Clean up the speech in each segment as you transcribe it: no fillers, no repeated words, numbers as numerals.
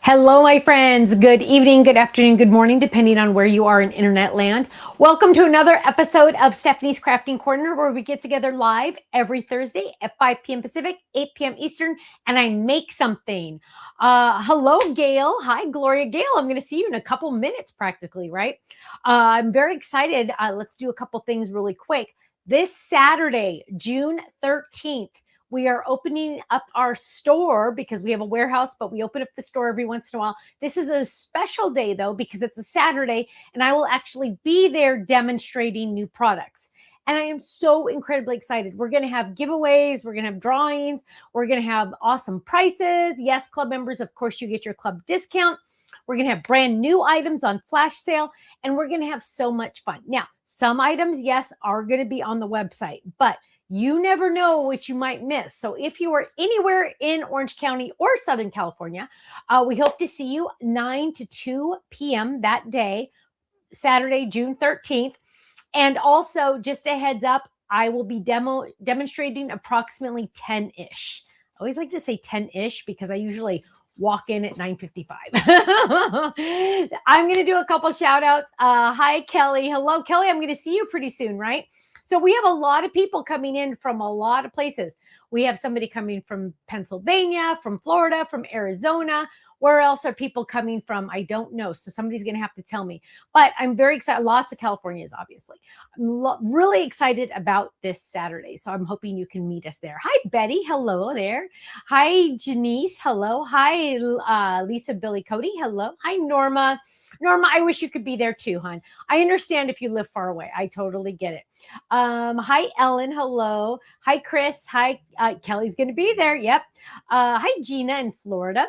Hello, my friends. Good evening, good afternoon, good morning, depending on where you are in internet land. Welcome to another episode of Stephanie's Crafting Corner, where we get together live every Thursday at 5 p.m. Pacific, 8 p.m. Eastern, and I make something. Hello, Gail. Hi, Gloria. Gail, I'm going to see you in a couple minutes practically, right? I'm very excited. Let's do a couple things really quick. This Saturday, June 13th, we are opening up our store because we have a warehouse, but we open up the store every once in a while. This is a special day, though, because it's a Saturday, and I will actually be there demonstrating new products. And I am so incredibly excited. We're going to have giveaways. We're going to have drawings. We're going to have awesome prices. Yes, club members, of course, you get your club discount. We're going to have brand new items on flash sale, and we're going to have so much fun. Now, some items, yes, are going to be on the website, but you never know what you might miss. So if you are anywhere in Orange County or Southern California, we hope to see you 9 to 2 p.m. that day, Saturday, June 13th. And also, just a heads up, I will be demonstrating approximately 10-ish. I always like to say 10-ish because I usually walk in at 9:55. I'm going to do a couple shout outs. Hi, Kelly. Hello, Kelly. I'm going to see you pretty soon, right? So we have a lot of people coming in from a lot of places. We have somebody coming from Pennsylvania, from Florida, from Arizona. Where else are people coming from? I don't know. So somebody's going to have to tell me. But I'm very excited. Lots of Californians, obviously. I'm really excited about this Saturday. So I'm hoping you can meet us there. Hi, Betty. Hello there. Hi, Janice. Hello. Hi, Lisa, Billy, Cody. Hello. Hi, Norma. Norma, I wish you could be there too, hon. I understand if you live far away. I totally get it. Hi, Ellen. Hello. Hi, Chris. Hi, Kelly's going to be there. Yep. Hi, Gina in Florida.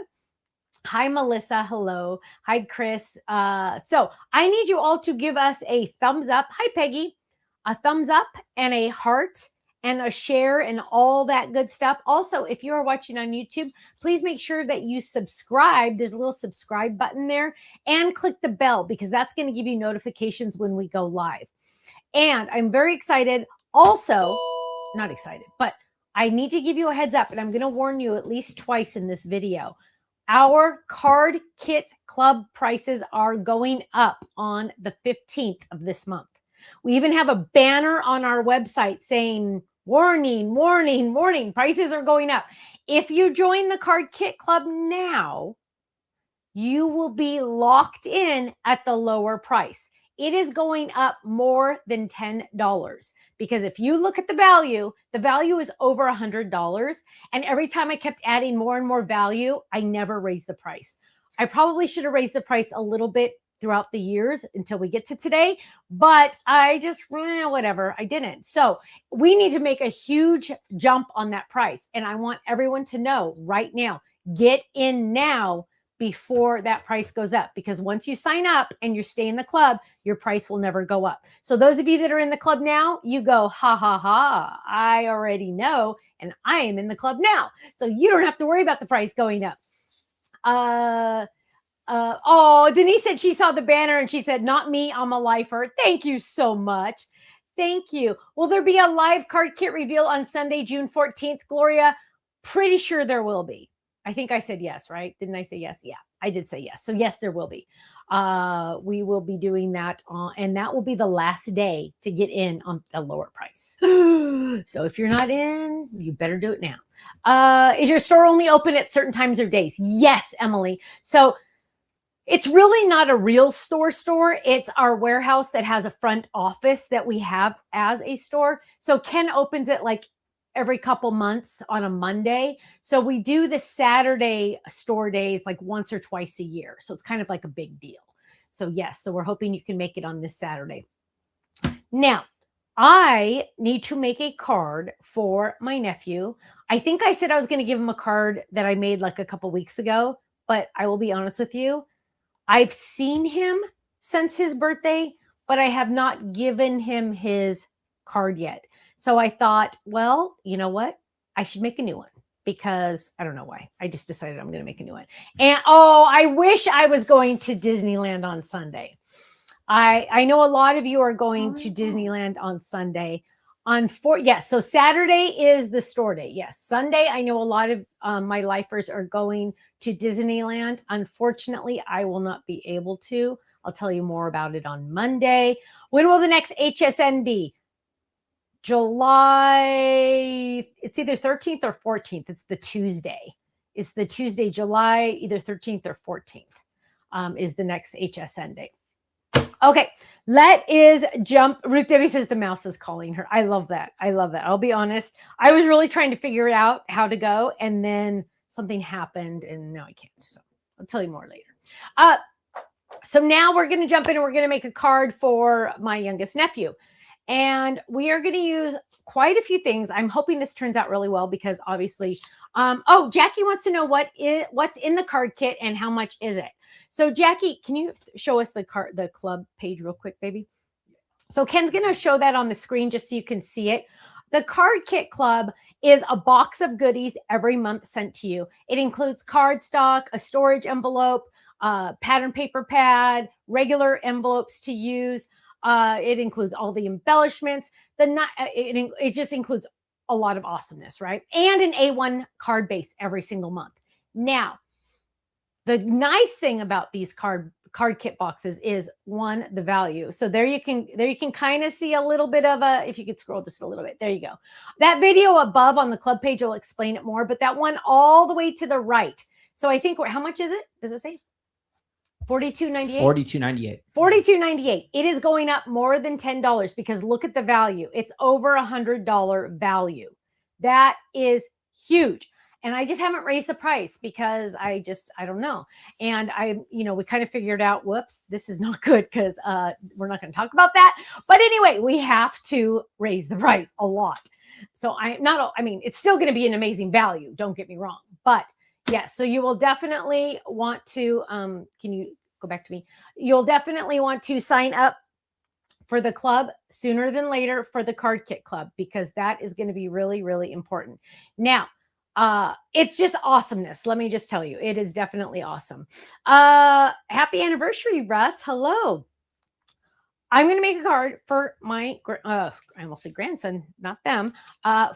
Hi, Melissa. Hello. Hi, Chris. So I need you all to give us a thumbs up. Hi, Peggy. A thumbs up and a heart and a share and all that good stuff. Also, if you are watching on YouTube, please make sure that you subscribe. There's a little subscribe button there, and click the bell because that's going to give you notifications when we go live. And I'm very excited. Also, not excited, but I need to give you a heads up, and I'm going to warn you at least twice in this video. Our card kit club prices are going up on the 15th of this month. We even have a banner on our website saying, warning, warning, warning, prices are going up. If you join the card kit club now, you will be locked in at the lower price. It is going up more than $10 because if you look at the value is over $100. And every time I kept adding more and more value, I never raised the price. I probably should have raised the price a little bit throughout the years until we get to today, but I just, whatever, I didn't. So we need to make a huge jump on that price. And I want everyone to know right now, get in now before that price goes up, because once you sign up and you stay in the club, your price will never go up. So those of you that are in the club now, you go, ha, ha, ha, I already know, and I am in the club now. So you don't have to worry about the price going up. Denise said she saw the banner and she said, not me, I'm a lifer. Thank you so much. Thank you. Will there be a live card kit reveal on Sunday, June 14th, Gloria? Pretty sure there will be. I think I said yes, right? Didn't I say yes? Yeah, I did say yes. So yes, there will be. We will be doing that, and that will be the last day to get in on a lower price. So if you're not in, you better do it now. Is your store only open at certain times or days? Yes, Emily. So it's really not a real store. It's our warehouse that has a front office that we have as a store. So Ken opens it like every couple months on a Monday. So we do the Saturday store days like once or twice a year. So it's kind of like a big deal. So yes, so we're hoping you can make it on this Saturday. Now, I need to make a card for my nephew. I think I said I was going to give him a card that I made like a couple weeks ago, but I will be honest with you. I've seen him since his birthday, but I have not given him his card yet. So I thought, well, you know what? I should make a new one because I don't know why. I just decided I'm going to make a new one. And I wish I was going to Disneyland on Sunday. I know a lot of you are going to Disneyland on Sunday. So Saturday is the store day. Yes. Sunday, I know a lot of my lifers are going to Disneyland. Unfortunately, I will not be able to. I'll tell you more about it on Monday. When will the next HSN be? July, it's either 13th or 14th. It's the Tuesday. It's the Tuesday, July, either 13th or 14th is the next HSN day. Okay, let is jump. Ruth Debbie says the mouse is calling her. I love that. I love that. I'll be honest. I was really trying to figure it out how to go, and then something happened, and now I can't. So I'll tell you more later. So now we're going to jump in, and we're going to make a card for my youngest nephew. And we are going to use quite a few things. I'm hoping this turns out really well because obviously, oh, Jackie wants to know what's in the card kit and how much is it. So Jackie, can you show us the club page real quick, baby? So Ken's going to show that on the screen just so you can see it. The Card Kit Club is a box of goodies every month sent to you. It includes cardstock, a storage envelope, pattern paper pad, regular envelopes to use. It includes all the embellishments. It just includes a lot of awesomeness, right? And an A1 card base every single month. Now, the nice thing about these card kit boxes is one, the value. So there you can kind of see a little bit of if you could scroll just a little bit, there you go. That video above on the club page will explain it more, but that one all the way to the right. So I think, how much is it? Does it say? $42.98. $42.98. $42.98. It is going up more than $10 because look at the value. It's over $100 value. That is huge. And I just haven't raised the price because I don't know. And we kind of figured out, whoops, this is not good because we're not going to talk about that. But anyway, we have to raise the price a lot. So it's still going to be an amazing value. Don't get me wrong. But yes, so you will definitely want to, can you go back to me? You'll definitely want to sign up for the club sooner than later for the Card Kit Club because that is going to be really, really important. Now, it's just awesomeness. Let me just tell you, it is definitely awesome. Happy anniversary, Russ. Hello. I'm going to make a card for my, I almost said grandson, not them,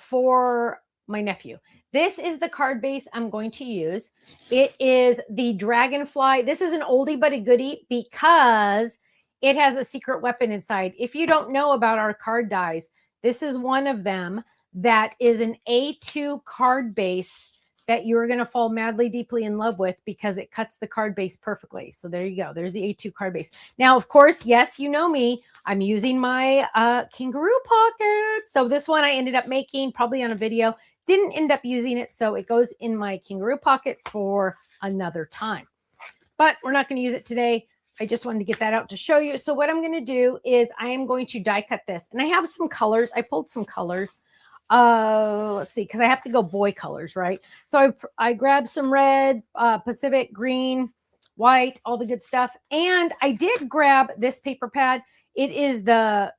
for my nephew. This is the card base I'm going to use. It is the Dragonfly. This is an oldie but a goodie because it has a secret weapon inside. If you don't know about our card dies, this is one of them that is an A2 card base that you're going to fall madly, deeply in love with because it cuts the card base perfectly. So there you go. There's the A2 card base. Now, of course, yes, you know me. I'm using my kangaroo pocket. So this one I ended up making probably on a video. Didn't end up using it, so it goes in my kangaroo pocket for another time. But we're not going to use it today. I just wanted to get that out to show you. So what I'm going to do is I am going to die cut this. And I have some colors. I pulled some colors. Let's see, because I have to go boy colors, right? So I grabbed some red, Pacific green, white, all the good stuff. And I did grab this paper pad. It is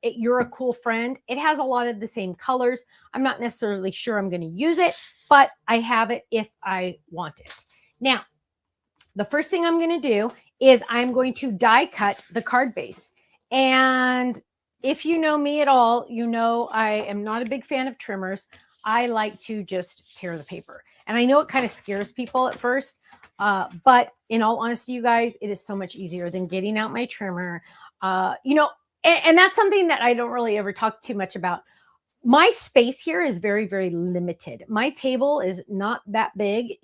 You're a Cool Friend. It has a lot of the same colors. I'm not necessarily sure I'm going to use it, but I have it if I want it. Now, the first thing I'm going to do is I'm going to die cut the card base. And if you know me at all, you know I am not a big fan of trimmers. I like to just tear the paper. And I know it kind of scares people at first, but in all honesty, you guys, it is so much easier than getting out my trimmer. And that's something that I don't really ever talk too much about. My space here is very, very limited. My table is not that big,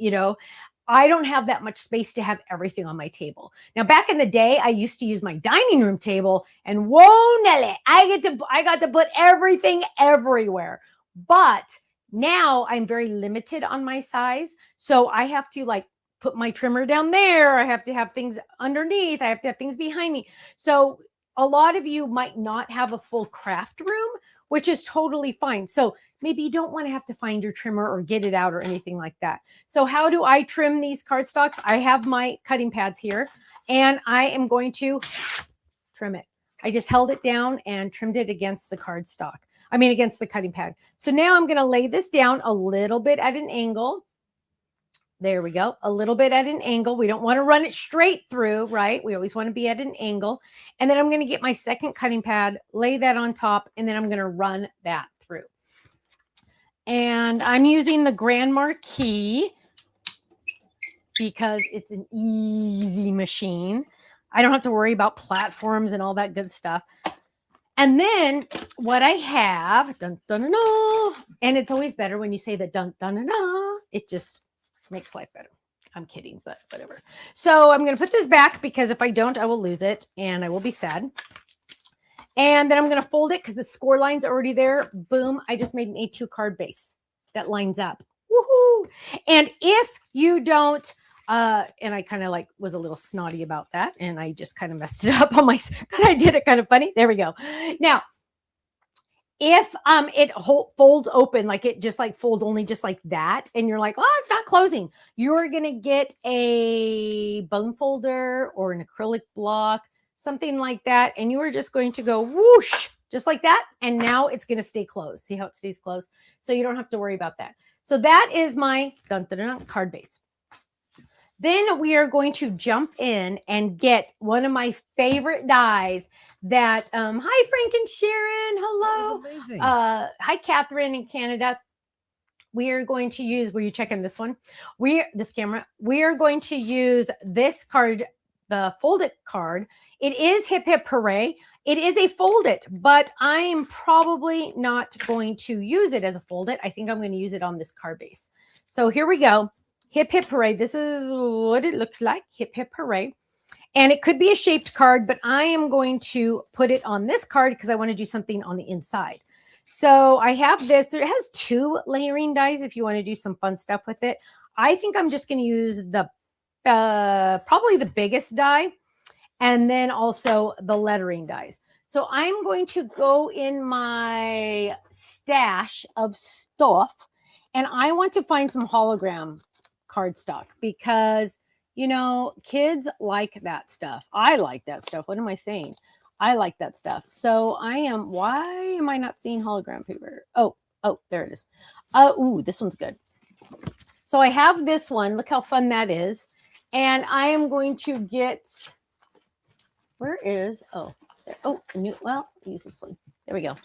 I don't have that much space to have everything on my table. Now, back in the day, I used to use my dining room table, and whoa, Nelly, I got to put everything everywhere. But now I'm very limited on my size, so I have to put my trimmer down there. I have to have things underneath. I have to have things behind me. So a lot of you might not have a full craft room, which is totally fine. So maybe you don't want to have to find your trimmer or get it out or anything like that. So how do I trim these cardstocks? I have my cutting pads here, and I am going to trim it. I just held it down and trimmed it against the against the cutting pad. So now I'm going to lay this down a little bit at an angle. There we go. A little bit at an angle. We don't want to run it straight through, right? We always want to be at an angle. And then I'm going to get my second cutting pad, lay that on top, and then I'm going to run that through. And I'm using the Grand Marquis. because it's an easy machine. I don't have to worry about platforms and all that good stuff. And then what I have, dun, dun, dun, dun, and it's always better when you say the dun, dun, dun, dun. It just makes life better. I'm kidding, but whatever. So I'm going to put this back because if I don't, I will lose it and I will be sad. And then I'm going to fold it because the score line's already there. Boom. I just made an A2 card base that lines up. Woohoo. And if you don't, and I kind of like was a little snotty about that. And I just kind of messed it up on my, because I did it kind of funny. There we go. Now, if it folds open, like it just like fold only just like that, and you're like, oh, it's not closing, you're going to get a bone folder or an acrylic block, something like that. And you are just going to go whoosh, just like that. And now it's going to stay closed. See how it stays closed? So you don't have to worry about that. So that is my dun, dun, dun, dun, card base. Then we are going to jump in and get one of my favorite dies that, hi, Frank and Sharon. Hello. That was amazing. Hi, Catherine in Canada. We are going to use, were you checking this one? This camera. We are going to use this card, the folded card. It is Hip Hip Hooray. It is a folded, but I am probably not going to use it as a folded. I think I'm going to use it on this card base. So here we go. Hip Hip Hooray. This is what it looks like. Hip Hip Hooray. And it could be a shaped card, but I am going to put it on this card because I want to do something on the inside. So I have this. It has 2 layering dies if you want to do some fun stuff with it. I think I'm just going to use the probably the biggest die and then also the lettering dies. So I'm going to go in my stash of stuff and I want to find some hologram cardstock because, you know, kids like that stuff. I like that stuff. What am I saying? I like that stuff. So why am I not seeing hologram paper? Oh, there it is. Ooh, this one's good. So I have this one. Look how fun that is. And I am going to get, where is, use this one. There we go.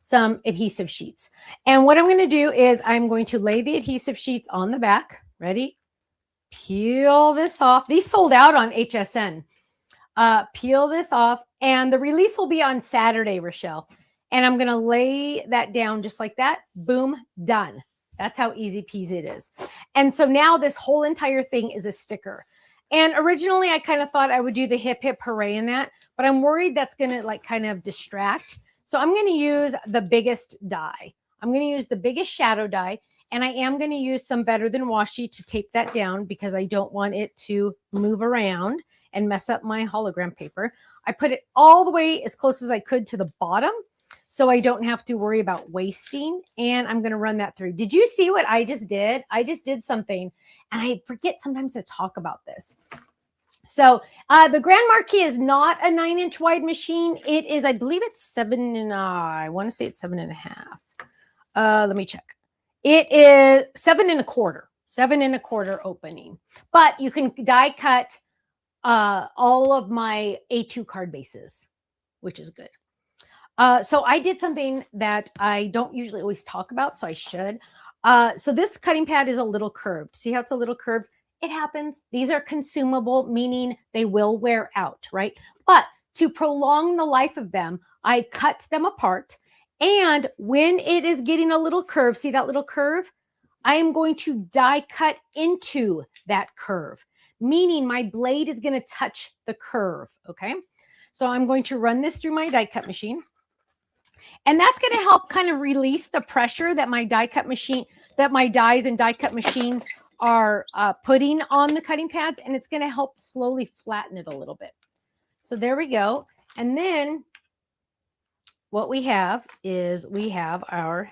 Some adhesive sheets. And what I'm going to do is I'm going to lay the adhesive sheets on the back. Ready? Peel this off. These sold out on HSN. Peel this off. And the release will be on Saturday, Rochelle. And I'm going to lay that down just like that. Boom, done. That's how easy peasy it is. And so now this whole entire thing is a sticker. And originally I kind of thought I would do the Hip Hip Hooray in that, but I'm worried that's going to like kind of distract. So I'm going to use the biggest die. I'm going to use the biggest shadow die. And I am going to use some Better Than Washi to tape that down because I don't want it to move around and mess up my hologram paper. I put it all the way as close as I could to the bottom so I don't have to worry about wasting. And I'm going to run that through. Did you see what I just did? I just did something and I forget sometimes to talk about this. So the Grand Marquis is not a 9-inch wide machine. It is, I believe it's I want to say it's 7.5. Let me check. It is 7 1/4 opening, but you can die cut all of my A2 card bases, which is good. So I did something that I don't usually always talk about, so I should. So this cutting pad is a little curved. See how it's a little curved? It happens. These are consumable, meaning they will wear out, right? But to prolong the life of them, I cut them apart. And when it is getting a little curve, see that little curve? I am going to die cut into that curve, meaning my blade is going to touch the curve, okay? So I'm going to run this through my die cut machine. And that's going to help kind of release the pressure that my die cut machine, that my dies and die cut machine are putting on the cutting pads. And it's going to help slowly flatten it a little bit. So there we go. And then what we have is we have our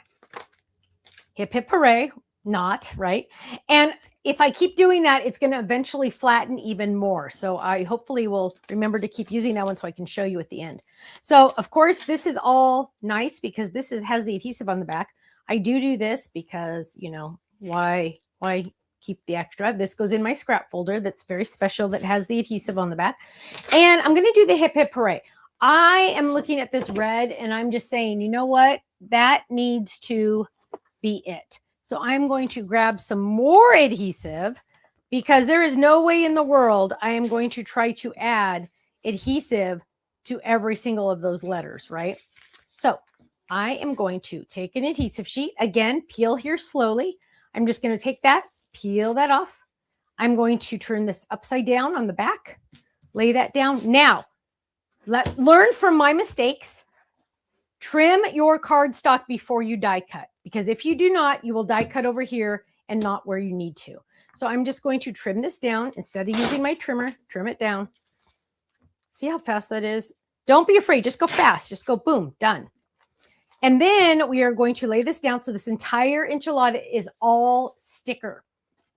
Hip Hip Hooray knot, right? And if I keep doing that, it's going to eventually flatten even more. So I hopefully will remember to keep using that one so I can show you at the end. So of course, this is all nice because this has the adhesive on the back. I do this because, you know, why keep the extra? This goes in my scrap folder that's very special that has the adhesive on the back. And I'm going to do the Hip Hip Hooray. I am looking at this red and I'm just saying, you know what? That needs to be it. So I'm going to grab some more adhesive. because there is no way in the world I am going to try to add adhesive to every single of those letters, right? So I am going to take an adhesive sheet. Again, peel here slowly. I'm just going to take that, peel that off. I'm going to turn this upside down on the back, lay that down. Now, learn from my mistakes. Trim your cardstock before you die cut, because if you do not, you will die cut over here and not where you need to. So I'm just going to trim this down. Instead of using my trimmer, trim it down. See how fast that is? Don't be afraid. Just go fast. Just go boom, done. And then we are going to lay this down. So this entire enchilada is all sticker,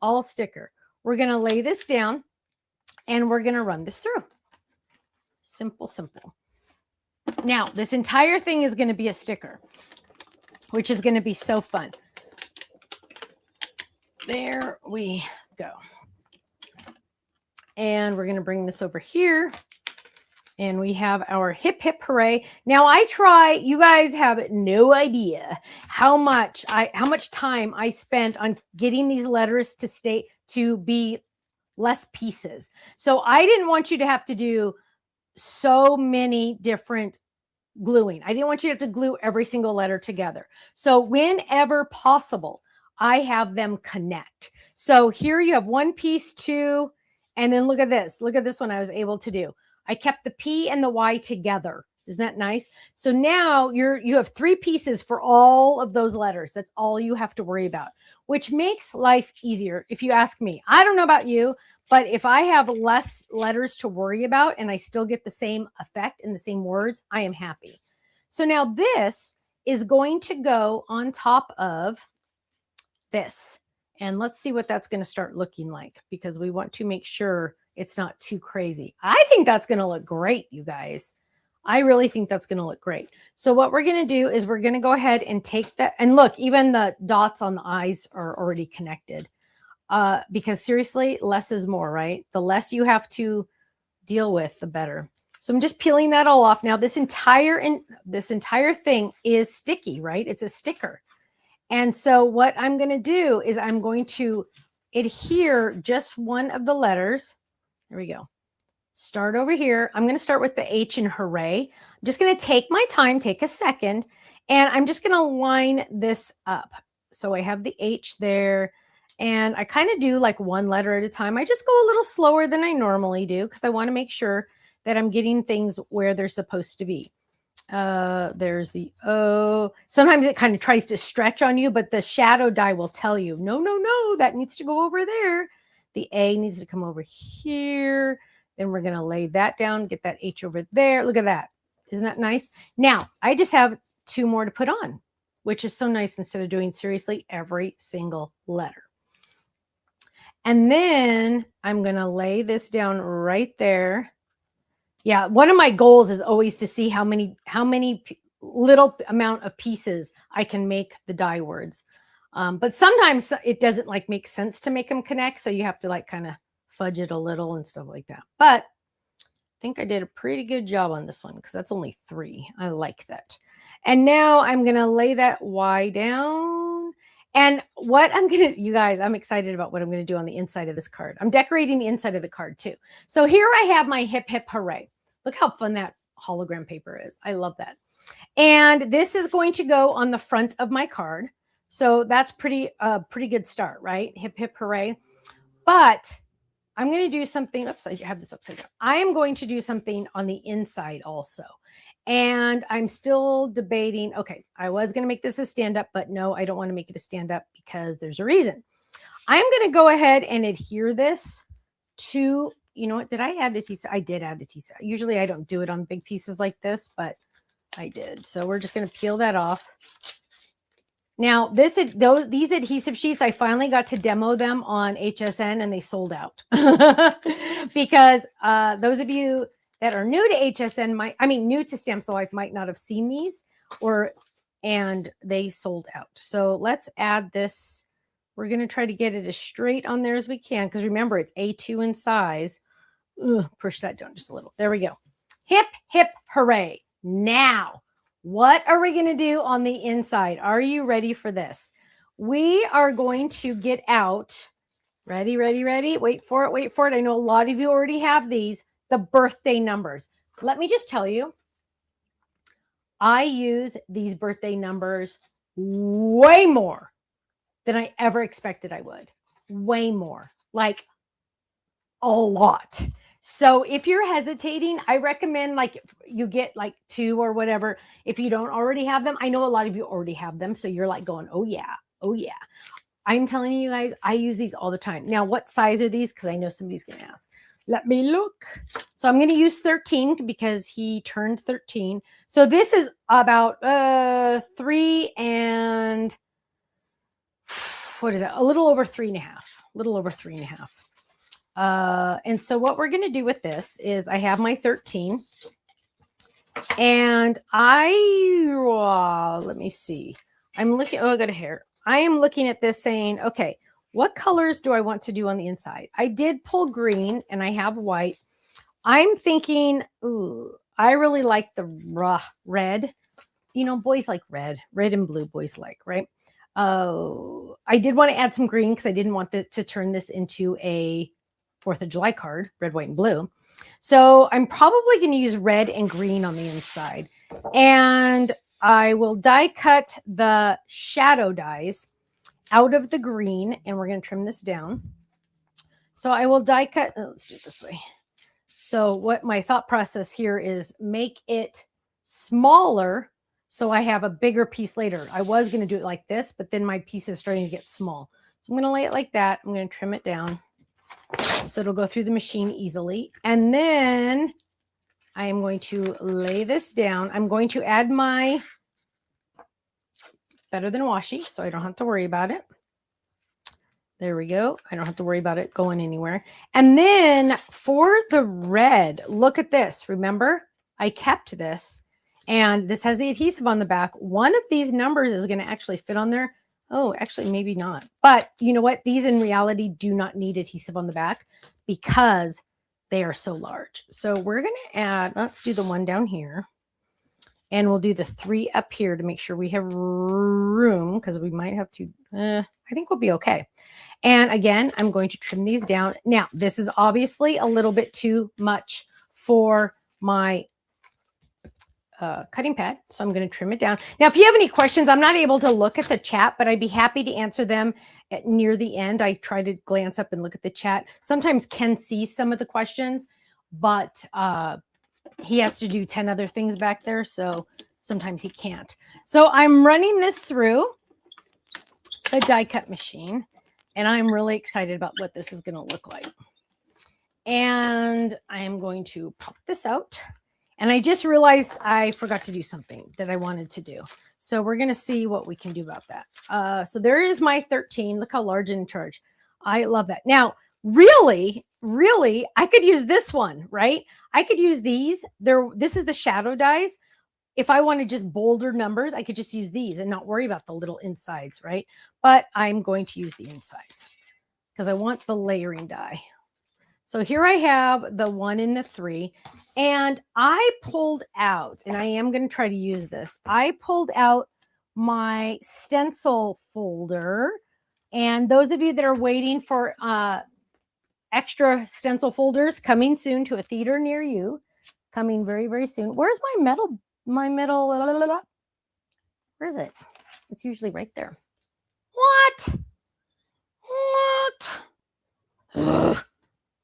all sticker. We're going to lay this down and we're going to run this through. Simple, simple. Now, this entire thing is going to be a sticker, which is going to be so fun. There we go. And we're going to bring this over here. And we have our hip, hip, hooray. Now you guys have no idea how much time I spent on getting these letters to be less pieces. So I didn't want you to have to do so many different gluing. I didn't want you to have to glue every single letter together. So whenever possible, I have them connect. So here you have one piece, two, and then look at this. Look at this one I was able to do. I kept the P and the Y together. Isn't that nice? So now you have three pieces for all of those letters. That's all you have to worry about, which makes life easier. If you ask me, I don't know about you, but if I have less letters to worry about and I still get the same effect and the same words, I am happy. So now this is going to go on top of this. And let's see what that's going to start looking like, because we want to make sure it's not too crazy. I think that's going to look great, you guys. I really think that's going to look great. So what we're going to do is we're going to go ahead and take that. And look, even the dots on the eyes are already connected. Because seriously, less is more, right? The less you have to deal with, the better. So I'm just peeling that all off. Now this entire thing is sticky, right? It's a sticker. And so what I'm going to do is I'm going to adhere just one of the letters. There we go. Start over here. I'm going to start with the H in hooray. I'm just going to take my time, take a second, and I'm just going to line this up. So I have the H there, and I kind of do like one letter at a time. I just go a little slower than I normally do because I want to make sure that I'm getting things where they're supposed to be. There's the O. Sometimes it kind of tries to stretch on you, but the shadow die will tell you, no, no, no, that needs to go over there. The A needs to come over here. Then we're going to lay that down, get that H over there. Look at that. Isn't that nice? Now, I just have two more to put on, which is so nice instead of doing seriously every single letter. And then I'm going to lay this down right there. Yeah, one of my goals is always to see how many little amount of pieces I can make the die words. But sometimes it doesn't like make sense to make them connect. So you have to like kind of fudge it a little and stuff like that. But I think I did a pretty good job on this one because that's only 3. I like that. And now I'm going to lay that Y down. And what I'm going to, you guys, I'm excited about what I'm going to do on the inside of this card. I'm decorating the inside of the card too. So here I have my hip, hip, hooray. Look how fun that hologram paper is. I love that. And this is going to go on the front of my card. So that's pretty good start, right? Hip, hip, hooray. But I'm going to do something. Oops, I have this upside down. I am going to do something on the inside also. And I'm still debating. Okay, I was going to make this a stand-up, but no, I don't want to make it a stand-up because there's a reason. I'm going to go ahead and adhere this to, you know what, did I add adhesive? I did add adhesive. Usually I don't do it on big pieces like this, but I did. So we're just going to peel that off. Now, these adhesive sheets, I finally got to demo them on HSN and they sold out because those of you that are new to HSN new to Stamps Alive might not have seen these and they sold out. So let's add this. We're going to try to get it as straight on there as we can because remember, it's A2 in size. Push that down just a little. There we go. Hip, hip, hooray. Now, what are we going to do on the inside? Are you ready for this? We are going to get out Ready, ready, ready. Wait for it, wait for it. I know a lot of you already have these, the birthday numbers. Let me just tell you, I use these birthday numbers way more than I ever expected I would. Way more, like a lot. So if you're hesitating, I recommend like you get like 2 or whatever. If you don't already have them, I know a lot of you already have them. So you're like going, oh yeah, oh yeah. I'm telling you guys, I use these all the time. Now, what size are these? Because I know somebody's going to ask. Let me look. So I'm going to use 13 because he turned 13. So this is about 3 and what is that? A little over 3.5. A little over 3.5. And so what we're going to do with this is I have my 13 and let me see. I'm looking, I got a hair. I am looking at this saying, okay, what colors do I want to do on the inside? I did pull green and I have white. I'm thinking, ooh, I really like the red. You know, boys like red and blue boys like, right? Oh, I did want to add some green because I didn't want to turn this into a 4th of July card, red, white, and blue. So I'm probably going to use red and green on the inside. And I will die cut the shadow dies out of the green, and we're going to trim this down. So I will die cut. Let's do it this way. So what my thought process here is make it smaller so I have a bigger piece later. I was going to do it like this, but then my piece is starting to get small. So I'm going to lay it like that. I'm going to trim it down so it'll go through the machine easily. And then I am going to lay this down. I'm going to add my Better Than Washi so I don't have to worry about it. There we go. I don't have to worry about it going anywhere. And then for the red, look at this. Remember, I kept this and this has the adhesive on the back. One of these numbers is going to actually fit on there. Oh, actually, maybe not. But you know what? These in reality do not need adhesive on the back because they are so large. So we're going to add, let's do the one down here. And we'll do the 3 up here to make sure we have room because we might have to, I think we'll be okay. And again, I'm going to trim these down. Now, this is obviously a little bit too much for my cutting pad. So I'm going to trim it down. Now, if you have any questions, I'm not able to look at the chat, but I'd be happy to answer them near the end. I try to glance up and look at the chat. Sometimes Ken sees some of the questions, but he has to do 10 other things back there. So sometimes he can't. So I'm running this through the die cut machine. And I'm really excited about what this is going to look like. And I am going to pop this out. And I just realized I forgot to do something that I wanted to do. So we're going to see what we can do about that. So there is my 13. Look how large and in charge. I love that. Now, really, I could use this one, right? I could use these. This is the shadow dies. If I wanted just bolder numbers, I could just use these and not worry about the little insides, right? But I'm going to use the insides because I want the layering die. So here I have the 1 and the 3, and I pulled out, and I am going to try to use this. I pulled out my stencil folder, and those of you that are waiting for extra stencil folders coming soon to a theater near you, coming very, very soon. Where's my metal? Where is it? It's usually right there. What? Ugh.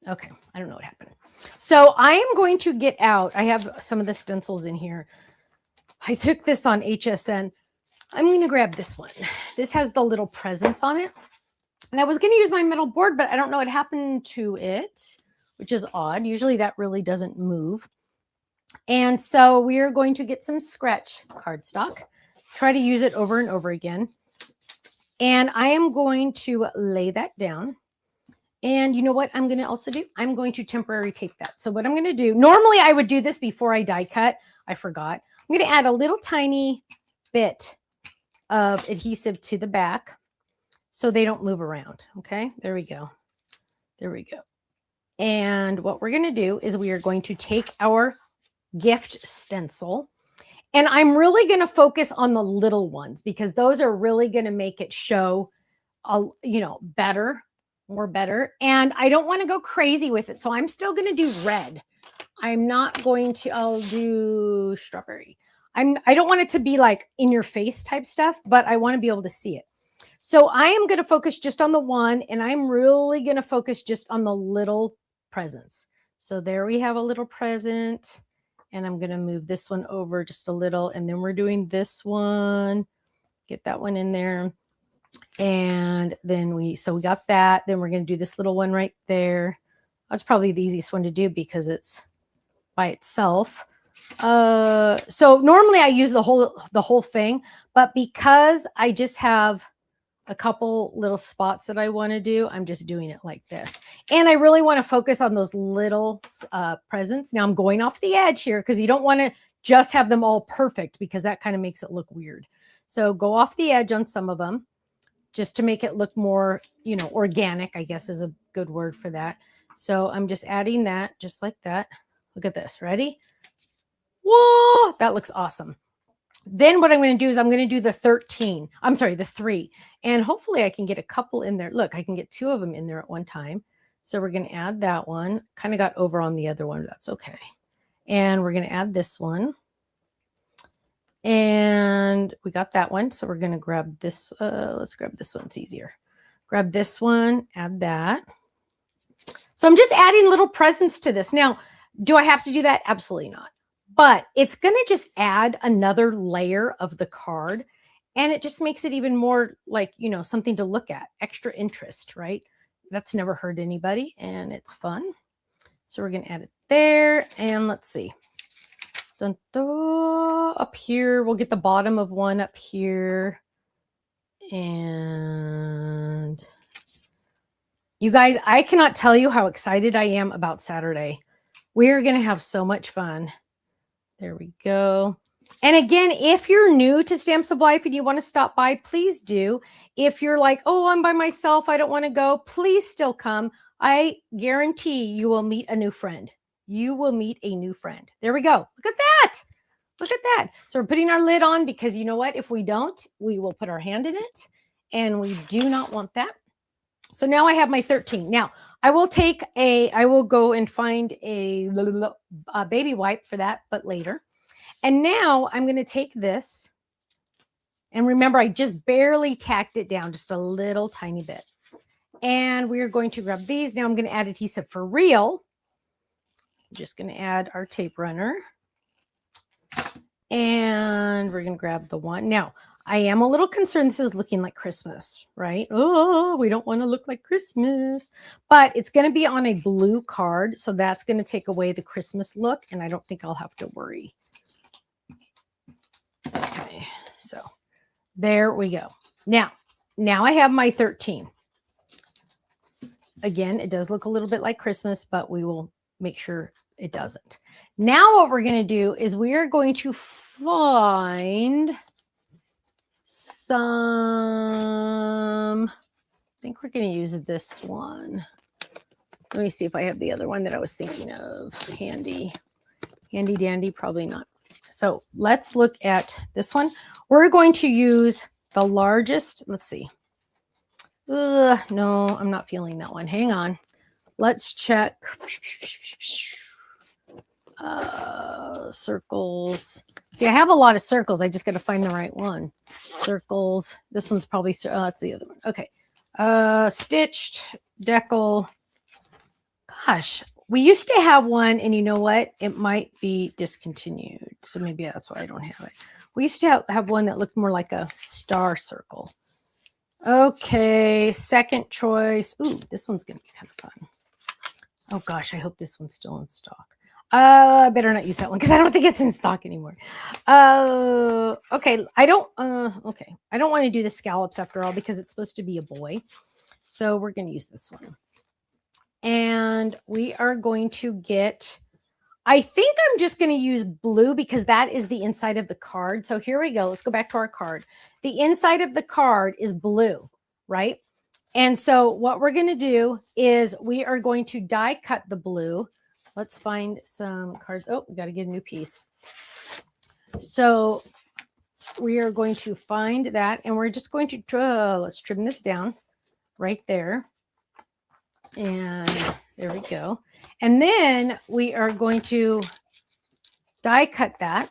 Okay, I don't know what happened. So I am going to get out. I have some of the stencils in here. I took this on HSN. I'm going to grab this one. This has the little presents on it. And I was going to use my metal board, but I don't know what happened to it, which is odd. Usually that really doesn't move. And so we are going to get some scratch cardstock, try to use it over and over again. And I am going to lay that down. And you know what I'm going to also do? I'm going to temporary tape that. So what I'm going to do, normally I would do this before I die cut. I forgot. I'm going to add a little tiny bit of adhesive to the back so they don't move around. Okay, there we go. There we go. And what we're going to do is we are going to take our gift stencil, and I'm really going to focus on the little ones because those are really going to make it show, better. or better. And I don't want to go crazy with it. So I'm still going to do red. I'm not going to, I'll do strawberry. I don't want it to be like in your face type stuff, but I want to be able to see it. So I am going to focus just on the one, and I'm really going to focus just on the little presents. So there we have a little present, and I'm going to move this one over just a little, and then we're doing this one. Get that one in there. And then we got that. Then we're going to do this little one right there. That's probably the easiest one to do because it's by itself. So normally I use the whole thing, but because I just have a couple little spots that I want to do, I'm just doing it like this. And I really want to focus on those little presents. Now I'm going off the edge here because you don't want to just have them all perfect because that kind of makes it look weird. So go off the edge on some of them just to make it look more, organic, I guess is a good word for that. So I'm just adding that just like that. Look at this. Ready? Whoa, that looks awesome. Then what I'm going to do is I'm going to do the 13. I'm sorry, the 3. And hopefully I can get a couple in there. Look, I can get 2 of them in there at one time. So we're going to add that one. Kind of got over on the other one, but that's okay. And we're going to add this one. And we got that one. So we're going to grab this. Let's grab this one. It's easier. Grab this one, add that. So I'm just adding little presents to this. Now, do I have to do that? Absolutely not. But it's going to just add another layer of the card. And it just makes it even more like, something to look at. Extra interest, right? That's never hurt anybody. And it's fun. So we're going to add it there. And let's see. Dun, dun, up here, we'll get the bottom of one up here. And you guys, I cannot tell you how excited I am about Saturday. We're going to have so much fun. There we go. And again, if you're new to Stamps of Life and you want to stop by, please do. If you're like, oh, I'm by myself, I don't want to go, please still come. I guarantee you will meet a new friend. You will meet a new friend. There we go. Look at that. Look at that. So we're putting our lid on because you know what? If we don't, we will put our hand in it. And we do not want that. So now I have my 13. Now I will go and find a baby wipe for that, but later. And now I'm going to take this. And remember, I just barely tacked it down just a little tiny bit. And we're going to grab these. Now I'm going to add adhesive for real. I'm just going to add our tape runner. And we're going to grab the one. Now, I am a little concerned this is looking like Christmas, right? Oh, we don't want to look like Christmas. But it's going to be on a blue card, so that's going to take away the Christmas look, and I don't think I'll have to worry. Okay, so there we go. Now I have my 13. Again, it does look a little bit like Christmas, but we will make sure it doesn't. Now what we're going to do is we are going to find some, I think we're going to use this one. Let me see if I have the other one that I was thinking of. Handy dandy, probably not. So let's look at this one. We're going to use the largest. Let's see. No, I'm not feeling that one. Hang on. Let's check. Circles. See, I have a lot of circles. I just got to find the right one. Circles. This one's probably, that's the other one. Okay. Stitched, decal. Gosh, we used to have one, and you know what? It might be discontinued. So maybe that's why I don't have it. We used to have one that looked more like a star circle. Okay, second choice. Ooh, this one's going to be kind of fun. Oh gosh, I hope this one's still in stock. I better not use that one because I don't think it's in stock anymore. Okay, I don't want to do the scallops after all because it's supposed to be a boy. So we're going to use this one. And we are going to get, I think I'm just going to use blue because that is the inside of the card. So here we go. Let's go back to our card. The inside of the card is blue, right? And so what we're going to do is we are going to die cut the blue. Let's find some cards. Oh, we got to get a new piece. So we are going to find that, and we're just going to let's trim this down right there. And there we go. And then we are going to die cut that.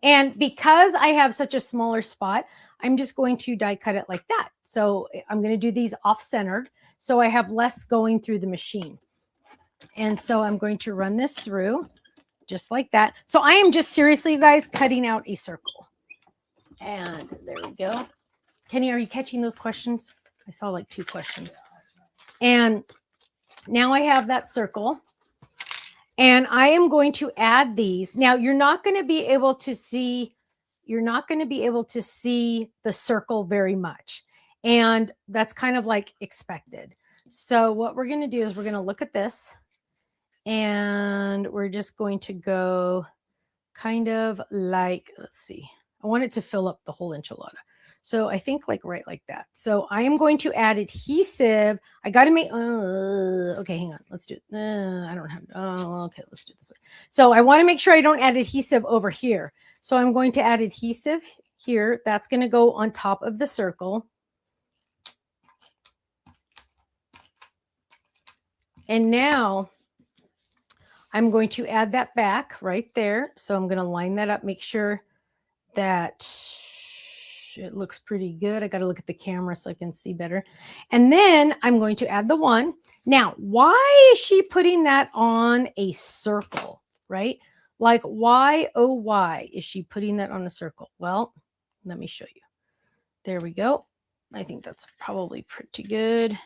And because I have such a smaller spot, I'm just going to die cut it like that. So I'm going to do these off-centered so I have less going through the machine. And so I'm going to run this through just like that. So I am just seriously, you guys, cutting out a circle. And there we go. Kenny, are you catching those questions? I saw like 2 questions. And now I have that circle. And I am going to add these. Now you're not going to be able to see, the circle very much. And that's kind of like expected. So what we're going to do is we're going to look at this and we're just going to go kind of like, let's see, I want it to fill up the whole enchilada. So I think like right like that. So I am going to add adhesive. I got to make, okay, hang on. Let's do it. I don't have, okay, let's do this. So I want to make sure I don't add adhesive over here. So I'm going to add adhesive here. That's going to go on top of the circle. And now I'm going to add that back right there. So I'm going to line that up, make sure that it looks pretty good. I got to look at the camera so I can see better. And then I'm going to add the one. Now, why is she putting that on a circle, right? Like why, oh, why is she putting that on a circle? Well, let me show you. There we go. I think that's probably pretty good.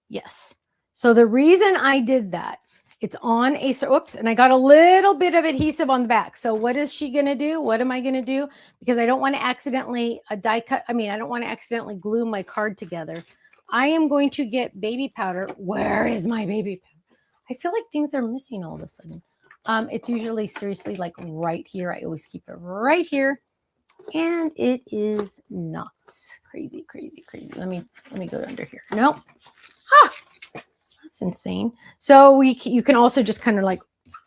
Yes. So the reason I did that, it's on a, oops, and I got a little bit of adhesive on the back. So what is she going to do? What am I going to do? Because I don't want to accidentally I don't want to accidentally glue my card together. I am going to get baby powder. Where is my baby powder? I feel like things are missing all of a sudden. It's usually seriously like right here. I always keep it right here. And it is not crazy, crazy, crazy. Let me go under here. Nope. Ah! That's insane. So you can also just kind of like,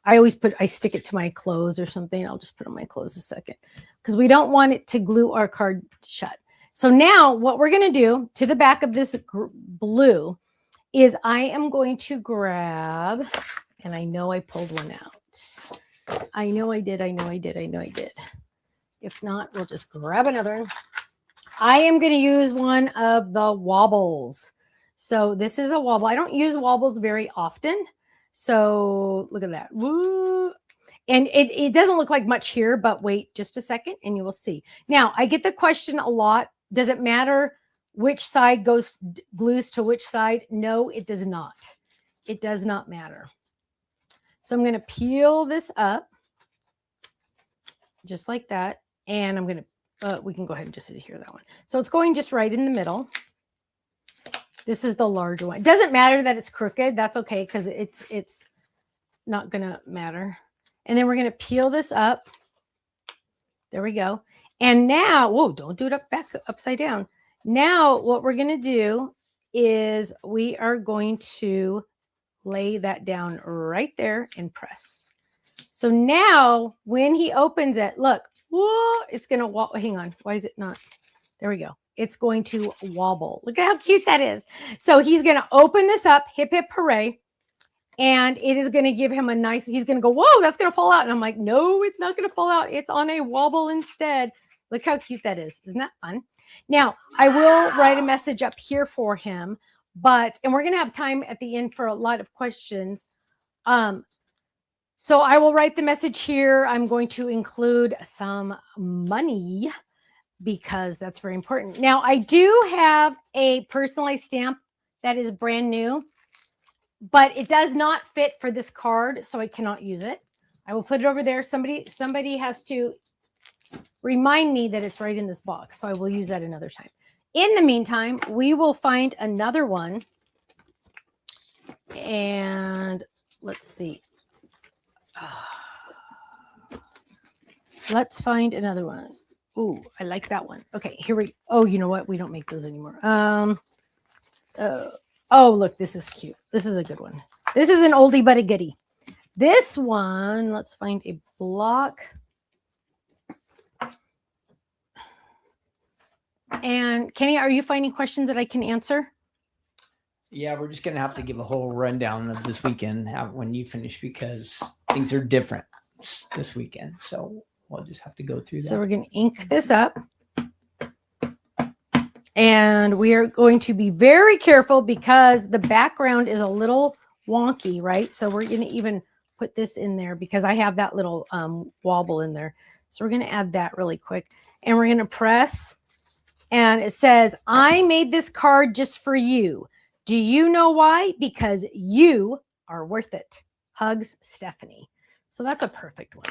I stick it to my clothes or something. I'll just put on my clothes a second because we don't want it to glue our card shut. So now what we're going to do to the back of this blue is I am going to grab, and I know I pulled one out. I know I did. If not, we'll just grab another one. I am going to use one of the wobbles. So this is a wobble. I don't use wobbles very often. So look at that. Woo. And it doesn't look like much here, but wait just a second and you will see. Now, I get the question a lot. Does it matter which side glues to which side? No, it does not. It does not matter. So I'm going to peel this up just like that. And I'm going to, we can go ahead and just adhere that one. So it's going just right in the middle. This is the larger one. It doesn't matter that it's crooked. That's okay because it's not going to matter. And then we're going to peel this up. There we go. And now, whoa, don't do it back upside down. Now what we're going to do is we are going to lay that down right there and press. So now when he opens it, look, whoa, it's going to, hang on. Why is it not? There we go. It's going to wobble. Look at how cute that is. So he's going to open this up, hip, hip, hooray. And it is going to give him a nice, he's going to go, whoa, that's going to fall out. And I'm like, no, it's not going to fall out. It's on a wobble instead. Look how cute that is. Isn't that fun? Now, I will write a message up here for him, and we're going to have time at the end for a lot of questions. So I will write the message here. I'm going to include some money because that's very important. Now, I do have a personalized stamp that is brand new, but it does not fit for this card, so I cannot use it. I will put it over there. Somebody has to remind me that it's right in this box, so I will use that another time. In the meantime, we will find another one, and let's see. Let's find another one. Ooh, I like that one. Okay, here we, oh, you know what? We don't make those anymore. Oh, look, this is cute. This is a good one. This is an oldie but a goodie. This one, let's find a block. And Kenny, are you finding questions that I can answer? Yeah, we're just going to have to give a whole rundown of this weekend when you finish because things are different this weekend. So we'll just have to go through that. So we're going to ink this up. And we are going to be very careful because the background is a little wonky, right? So we're going to even put this in there because I have that little wobble in there. So we're going to add that really quick. And we're going to press. And it says, I made this card just for you. Do you know why? Because you are worth it. Hugs, Stephanie. So that's a perfect one.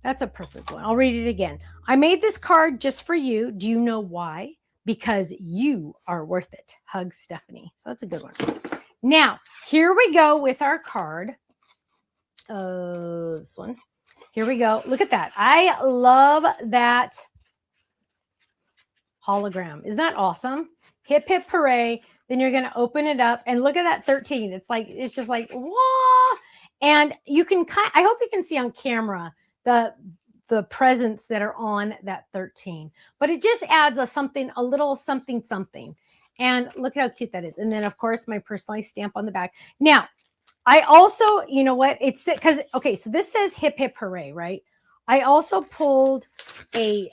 That's a perfect one. I'll read it again. I made this card just for you. Do you know why? Because you are worth it. Hugs, Stephanie. So that's a good one. Now, here we go with our card. This one. Here we go. Look at that. I love that hologram. Isn't that awesome? Hip, hip, hooray. Then you're going to open it up and look at that 13. It's just like, whoa. And you can I hope you can see on camera the presents that are on that 13, but it just adds a little something. And look at how cute that is. And then of course my personalized stamp on the back. Now, I also, you know what? It's because, okay, so this says hip, hip, hooray, right? I also pulled a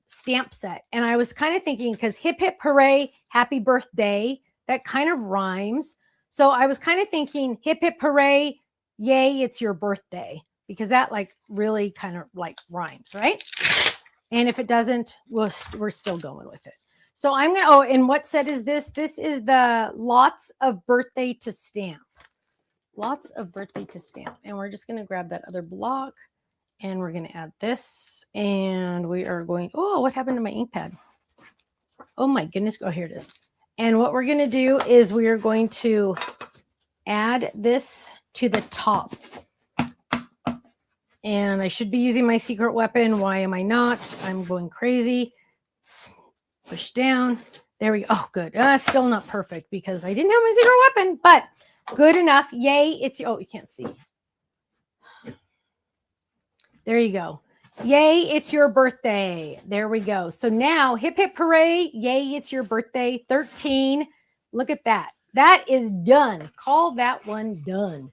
stamp set and I was kind of thinking because hip, hip, hooray, happy birthday, that kind of rhymes. So I was kind of thinking hip, hip, hooray, yay, it's your birthday, because that like really kind of like rhymes, right? And if it doesn't, we're still going with it. So I'm going to, and what set is this? This is the Lots of Birthday to Stamp. Lots of Birthday to Stamp. And we're just going to grab that other block and we're going to add this. And we are going, oh, what happened to my ink pad? Oh my goodness. Oh, here it is. And what we're going to do is we are going to add this to the top. And I should be using my secret weapon. Why am I not? I'm going crazy. Push down. There we go. Oh, good. Still not perfect because I didn't have my secret weapon, but good enough. Yay. It's, oh, you can't see. There you go. Yay, it's your birthday. There we go. So now, hip, hip, hooray. Yay, it's your birthday. 13. Look at that. That is done. Call that one done.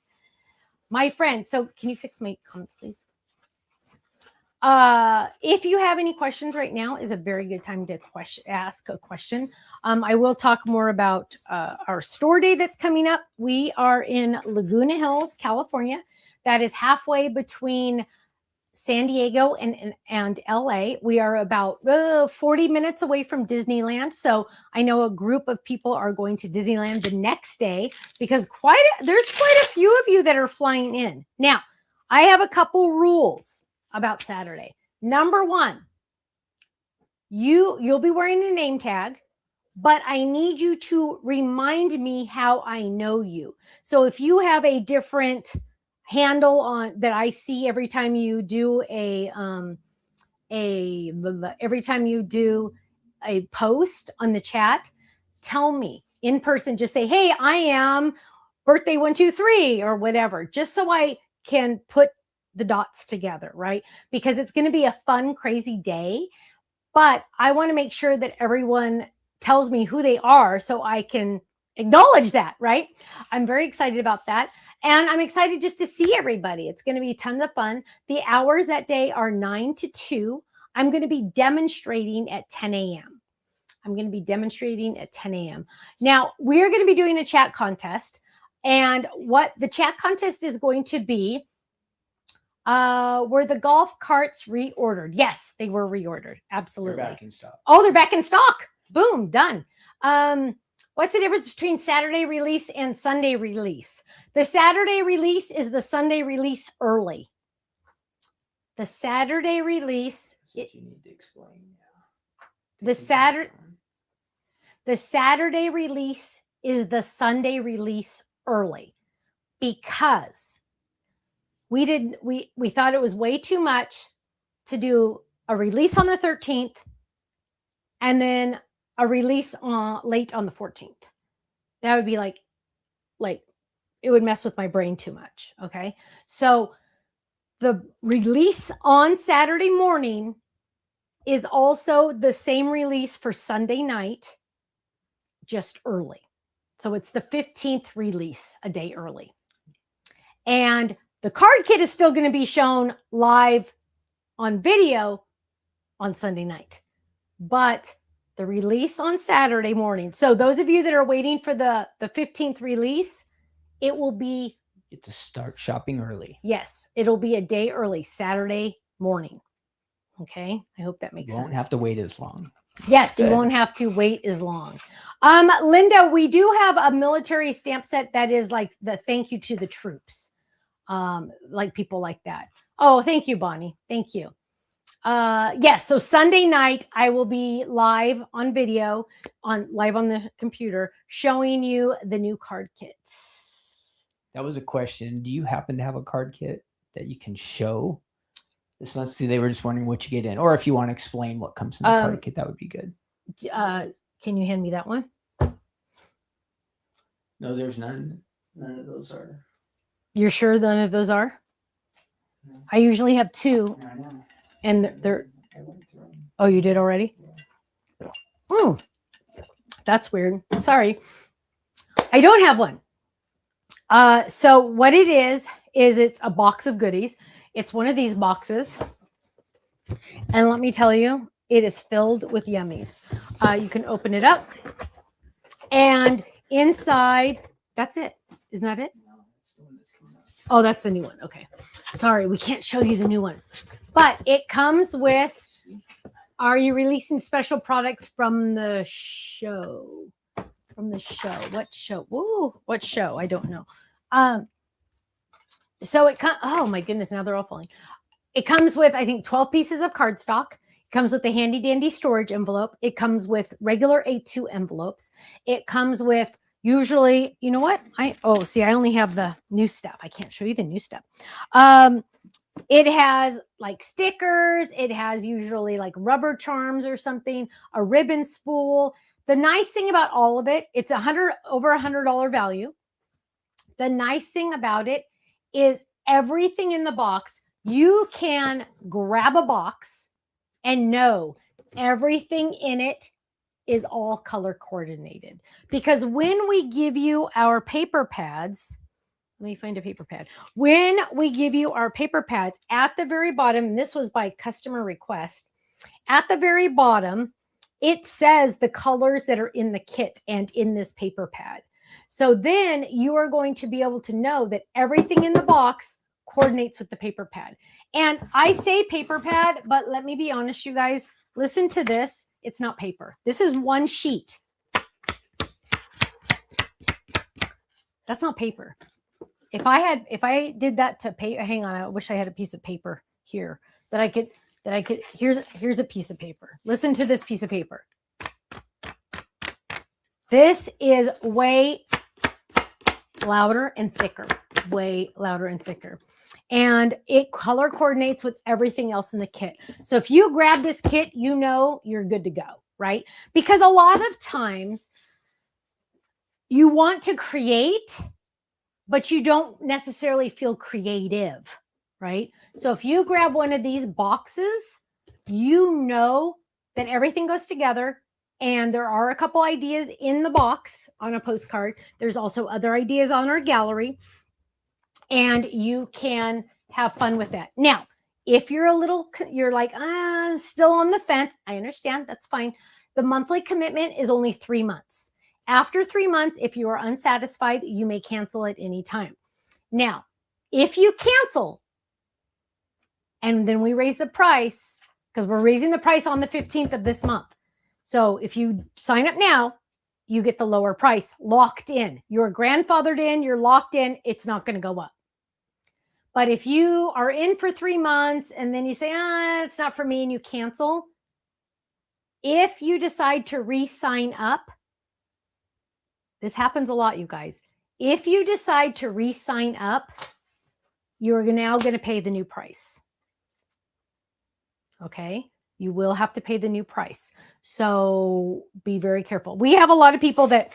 My friend, so can you fix my comments, please? If you have any questions right now is a very good time to ask a question. I will talk more about our store day that's coming up. We are in Laguna Hills, California. That is halfway between San Diego and LA. We are about 40 minutes away from Disneyland. So I know a group of people are going to Disneyland the next day because there's quite a few of you that are flying in. Now, I have a couple rules about Saturday. Number one, you'll be wearing a name tag, but I need you to remind me how I know you. So if you have a different handle on that I see every time you do every time you do a post on the chat, tell me in person, just say, hey, I am birthday 123 or whatever, just so I can put the dots together, right? Because it's going to be a fun, crazy day, but I want to make sure that everyone tells me who they are so I can acknowledge that, right? I'm very excited about that. And I'm excited just to see everybody. It's going to be tons of fun. The hours that day are 9 to 2. I'm going to be demonstrating at 10 a.m. I'm going to be demonstrating at 10 a.m. Now, we're going to be doing a chat contest. And what the chat contest is going to be, were the golf carts reordered? Yes, they were reordered. Absolutely. They're back in stock. Oh, they're back in stock. Boom, done. What's the difference between Saturday release and Sunday release? The Saturday release is the Sunday release early. The Saturday release. You need to explain. The Saturday release is the Sunday release early because we thought it was way too much to do a release on the 13th and then a release late on the 14th. That would be like it would mess with my brain too much. Okay. So the release on Saturday morning is also the same release for Sunday night, just early. So it's the 15th release, a day early. And the card kit is still going to be shown live on video on Sunday night, but the release on Saturday morning. So those of you that are waiting for the 15th release, it will be, Get to start shopping early. yes, it'll be a day early, Saturday morning. Okay, I hope that makes You sense. won't have to wait as long. Yes, you Good. won't have to wait as long. Linda, we do have a military stamp set that is like the thank you to the troops. Like people like that. Oh, thank you, Bonnie. Thank you. Yes, so Sunday night I will be live on video, live on the computer, showing you the new card kit. That was a question. Do you happen to have a card kit that you can show? Let's see. They were just wondering what you get in, or if you want to explain what comes in the card kit, that would be good. Can you hand me that one? No, there's none. None of those are. You're sure none of those are? No. I usually have two. I know. And they're. Oh, you did already? Yeah. Oh, that's weird. Sorry. I don't have one. So what it is it's a box of goodies. It's one of these boxes. And let me tell you, it is filled with yummies. You can open it up. And inside, that's it. Isn't that it? Oh, that's the new one. Okay. Sorry, we can't show you the new one. But it comes with, are you releasing special products from the show? From the show. What show? Ooh, what show? I don't know. So it comes, oh my goodness, now they're all falling. It comes with, I think, 12 pieces of cardstock. It comes with the handy dandy storage envelope. It comes with regular A2 envelopes. It comes with usually, you know what? I only have the new stuff. I can't show you the new stuff. It has like stickers. It has usually like rubber charms or something, a ribbon spool. The nice thing about all of it, it's over $100 value. The nice thing about it is everything in the box, you can grab a box and know everything in it is all color coordinated. Because when we give you our paper pads, let me find a paper pad. When we give you our paper pads at the very bottom, and this was by customer request, at the very bottom, it says the colors that are in the kit and in this paper pad. So then you are going to be able to know that everything in the box coordinates with the paper pad. And I say paper pad, but let me be honest, you guys, listen to this. It's not paper. This is one sheet. That's not paper. If I did that to paper, hang on, I wish I had a piece of paper here that I could, here's a piece of paper. Listen to this piece of paper. This is way louder and thicker, way louder and thicker. And it color coordinates with everything else in the kit. So if you grab this kit, you know you're good to go, right? Because a lot of times you want to create, but you don't necessarily feel creative, right? So if you grab one of these boxes, you know that everything goes together. And there are a couple ideas in the box on a postcard. There's also other ideas on our gallery. And you can have fun with that. Now, if you're like, still on the fence, I understand. That's fine. The monthly commitment is only 3 months. After 3 months, if you are unsatisfied, you may cancel at any time. Now, if you cancel and then we raise the price, because we're raising the price on the 15th of this month. So if you sign up now, you get the lower price locked in. You're grandfathered in, you're locked in, it's not going to go up. But if you are in for 3 months and then you say, it's not for me, and you cancel, if you decide to re-sign up, this happens a lot, you guys. If you decide to re-sign up, you're now going to pay the new price. Okay? You will have to pay the new price. So be very careful. We have a lot of people that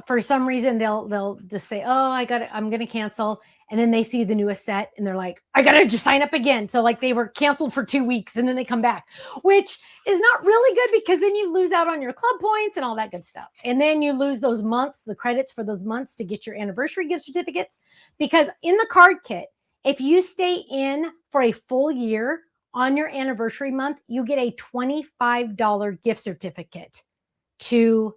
for some reason they'll just say, oh, I'm going to cancel. And then they see the newest set and they're like, I got to just sign up again. So like they were canceled for 2 weeks and then they come back, which is not really good because then you lose out on your club points and all that good stuff. And then you lose those months, the credits for those months to get your anniversary gift certificates. Because in the card kit, if you stay in for a full year on your anniversary month, you get a $25 gift certificate to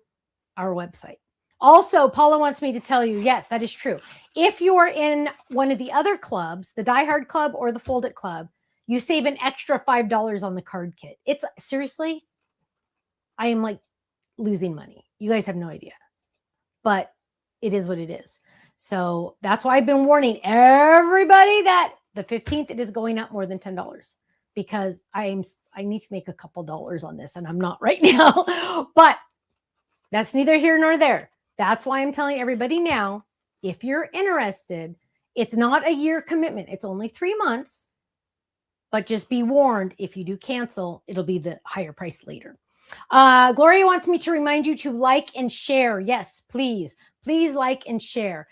our website. Also, Paula wants me to tell you, yes, that is true. If you're in one of the other clubs, the Die Hard Club or the Fold It Club, you save an extra $5 on the card kit. It's seriously, I am like losing money. You guys have no idea, but it is what it is. So that's why I've been warning everybody that the 15th, it is going up more than $10 because I need to make a couple dollars on this and I'm not right now, but that's neither here nor there. That's why I'm telling everybody now, if you're interested, it's not a year commitment. It's only 3 months, but just be warned, if you do cancel, it'll be the higher price later. Gloria wants me to remind you to like and share. Yes, please. Please like and share.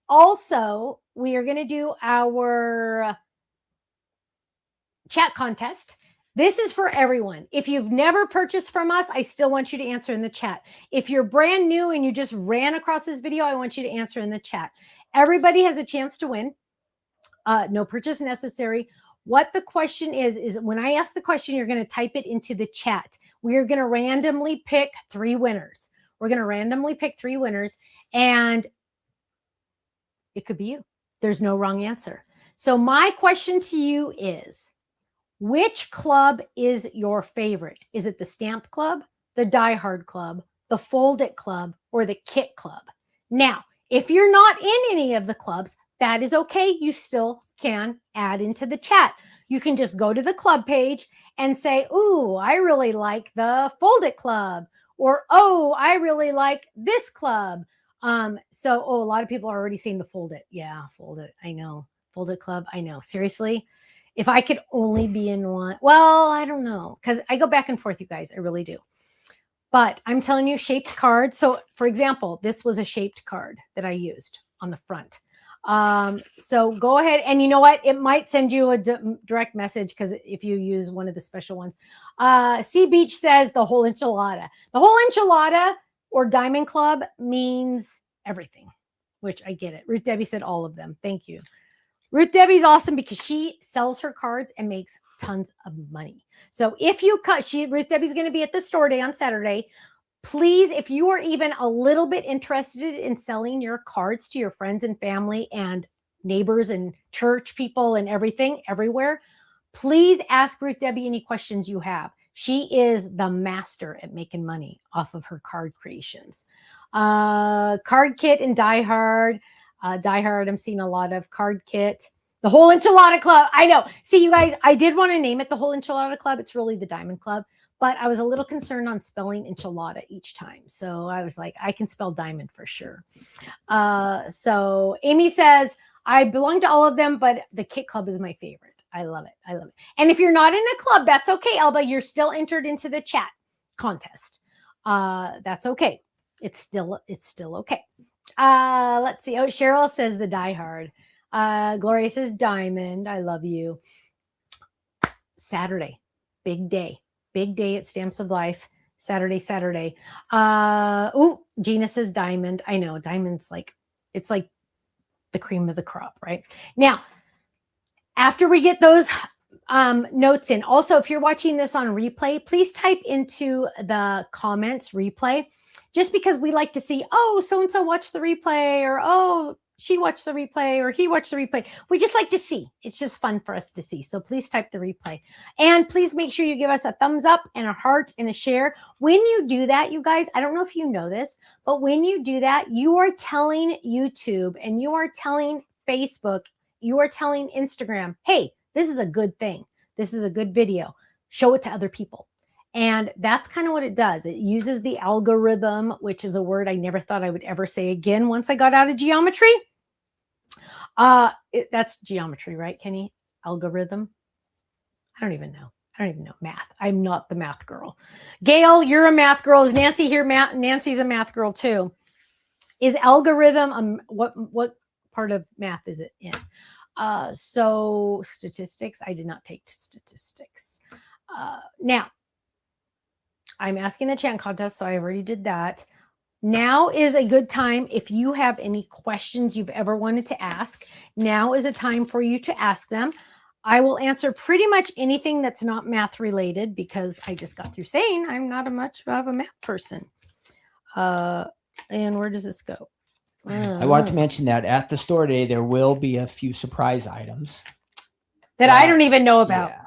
Also, we are going to do our chat contest. This is for everyone. If you've never purchased from us, I still want you to answer in the chat. If you're brand new and you just ran across this video, I want you to answer in the chat. Everybody has a chance to win. No purchase necessary. What the question is when I ask the question, you're going to type it into the chat. We are going to randomly pick 3 winners. We're going to randomly pick 3 winners, and it could be you. There's no wrong answer. So my question to you is, which club is your favorite? Is it the Stamp Club, the Die Hard Club, the Fold It Club, or the Kit Club? Now, if you're not in any of the clubs, that is okay. You still can add into the chat. You can just go to the club page and say, ooh, I really like the Fold It Club, or, oh, I really like this club. A lot of people are already saying the Fold It. Yeah, Fold It. I know. Fold It Club. I know. Seriously. If I could only be in one, well, I don't know, because I go back and forth, you guys. I really do. But I'm telling you, shaped cards. So, for example, this was a shaped card that I used on the front. So go ahead, and you know what? It might send you a direct message because if you use one of the special ones. Sea Beach says the whole enchilada. The whole enchilada or Diamond Club means everything, which I get it. Ruth Debbie said all of them. Thank you. Ruth Debbie's awesome because she sells her cards and makes tons of money. So if you cut, Ruth Debbie's going to be at the store day on Saturday. Please, if you are even a little bit interested in selling your cards to your friends and family and neighbors and church people and everything, everywhere, please ask Ruth Debbie any questions you have. She is the master at making money off of her card creations. Card Kit and Die Hard. Die Hard, I'm seeing a lot of. Card Kit. The Whole Enchilada Club. I know. See, you guys, I did want to name it the Whole Enchilada Club. It's really the Diamond Club. But I was a little concerned on spelling enchilada each time. So I was like, I can spell diamond for sure. So Amy says, I belong to all of them, but the Kit Club is my favorite. I love it. I love it. And if you're not in a club, that's okay, Elba. You're still entered into the chat contest. That's okay. It's still okay. Let's see. Oh, Cheryl says the Die Hard. Gloria says diamond. I love you. Saturday, big day. Big day at Stamps of Life. Saturday. Gina says diamond. I know diamond's it's like the cream of the crop, right? Now, after we get those notes in, also, if you're watching this on replay, please type into the comments replay, just because we like to see, oh, so-and-so watched the replay, or, oh, she watched the replay, or he watched the replay. We just like to see. It's just fun for us to see. So please type the replay. And please make sure you give us a thumbs up and a heart and a share. When you do that, you guys, I don't know if you know this, but when you do that, you are telling YouTube and you are telling Facebook, you are telling Instagram, hey, this is a good thing. This is a good video. Show it to other people. And that's kind of what it does. It uses the algorithm, which is a word I never thought I would ever say again once I got out of geometry. That's geometry, right, Kenny? Algorithm? I don't even know. I don't even know math. I'm not the math girl. Gail, you're a math girl. Is Nancy here? Nancy's a math girl too. Is algorithm what part of math is it in? So statistics. I did not take statistics. Now, I'm asking the chant contest, so I already did that. Now is a good time if you have any questions you've ever wanted to ask. Now is a time for you to ask them. I will answer pretty much anything that's not math related because I just got through saying I'm not much of a math person. And where does this go? I want to mention that at the store today, there will be a few surprise items that I don't even know about. Yeah,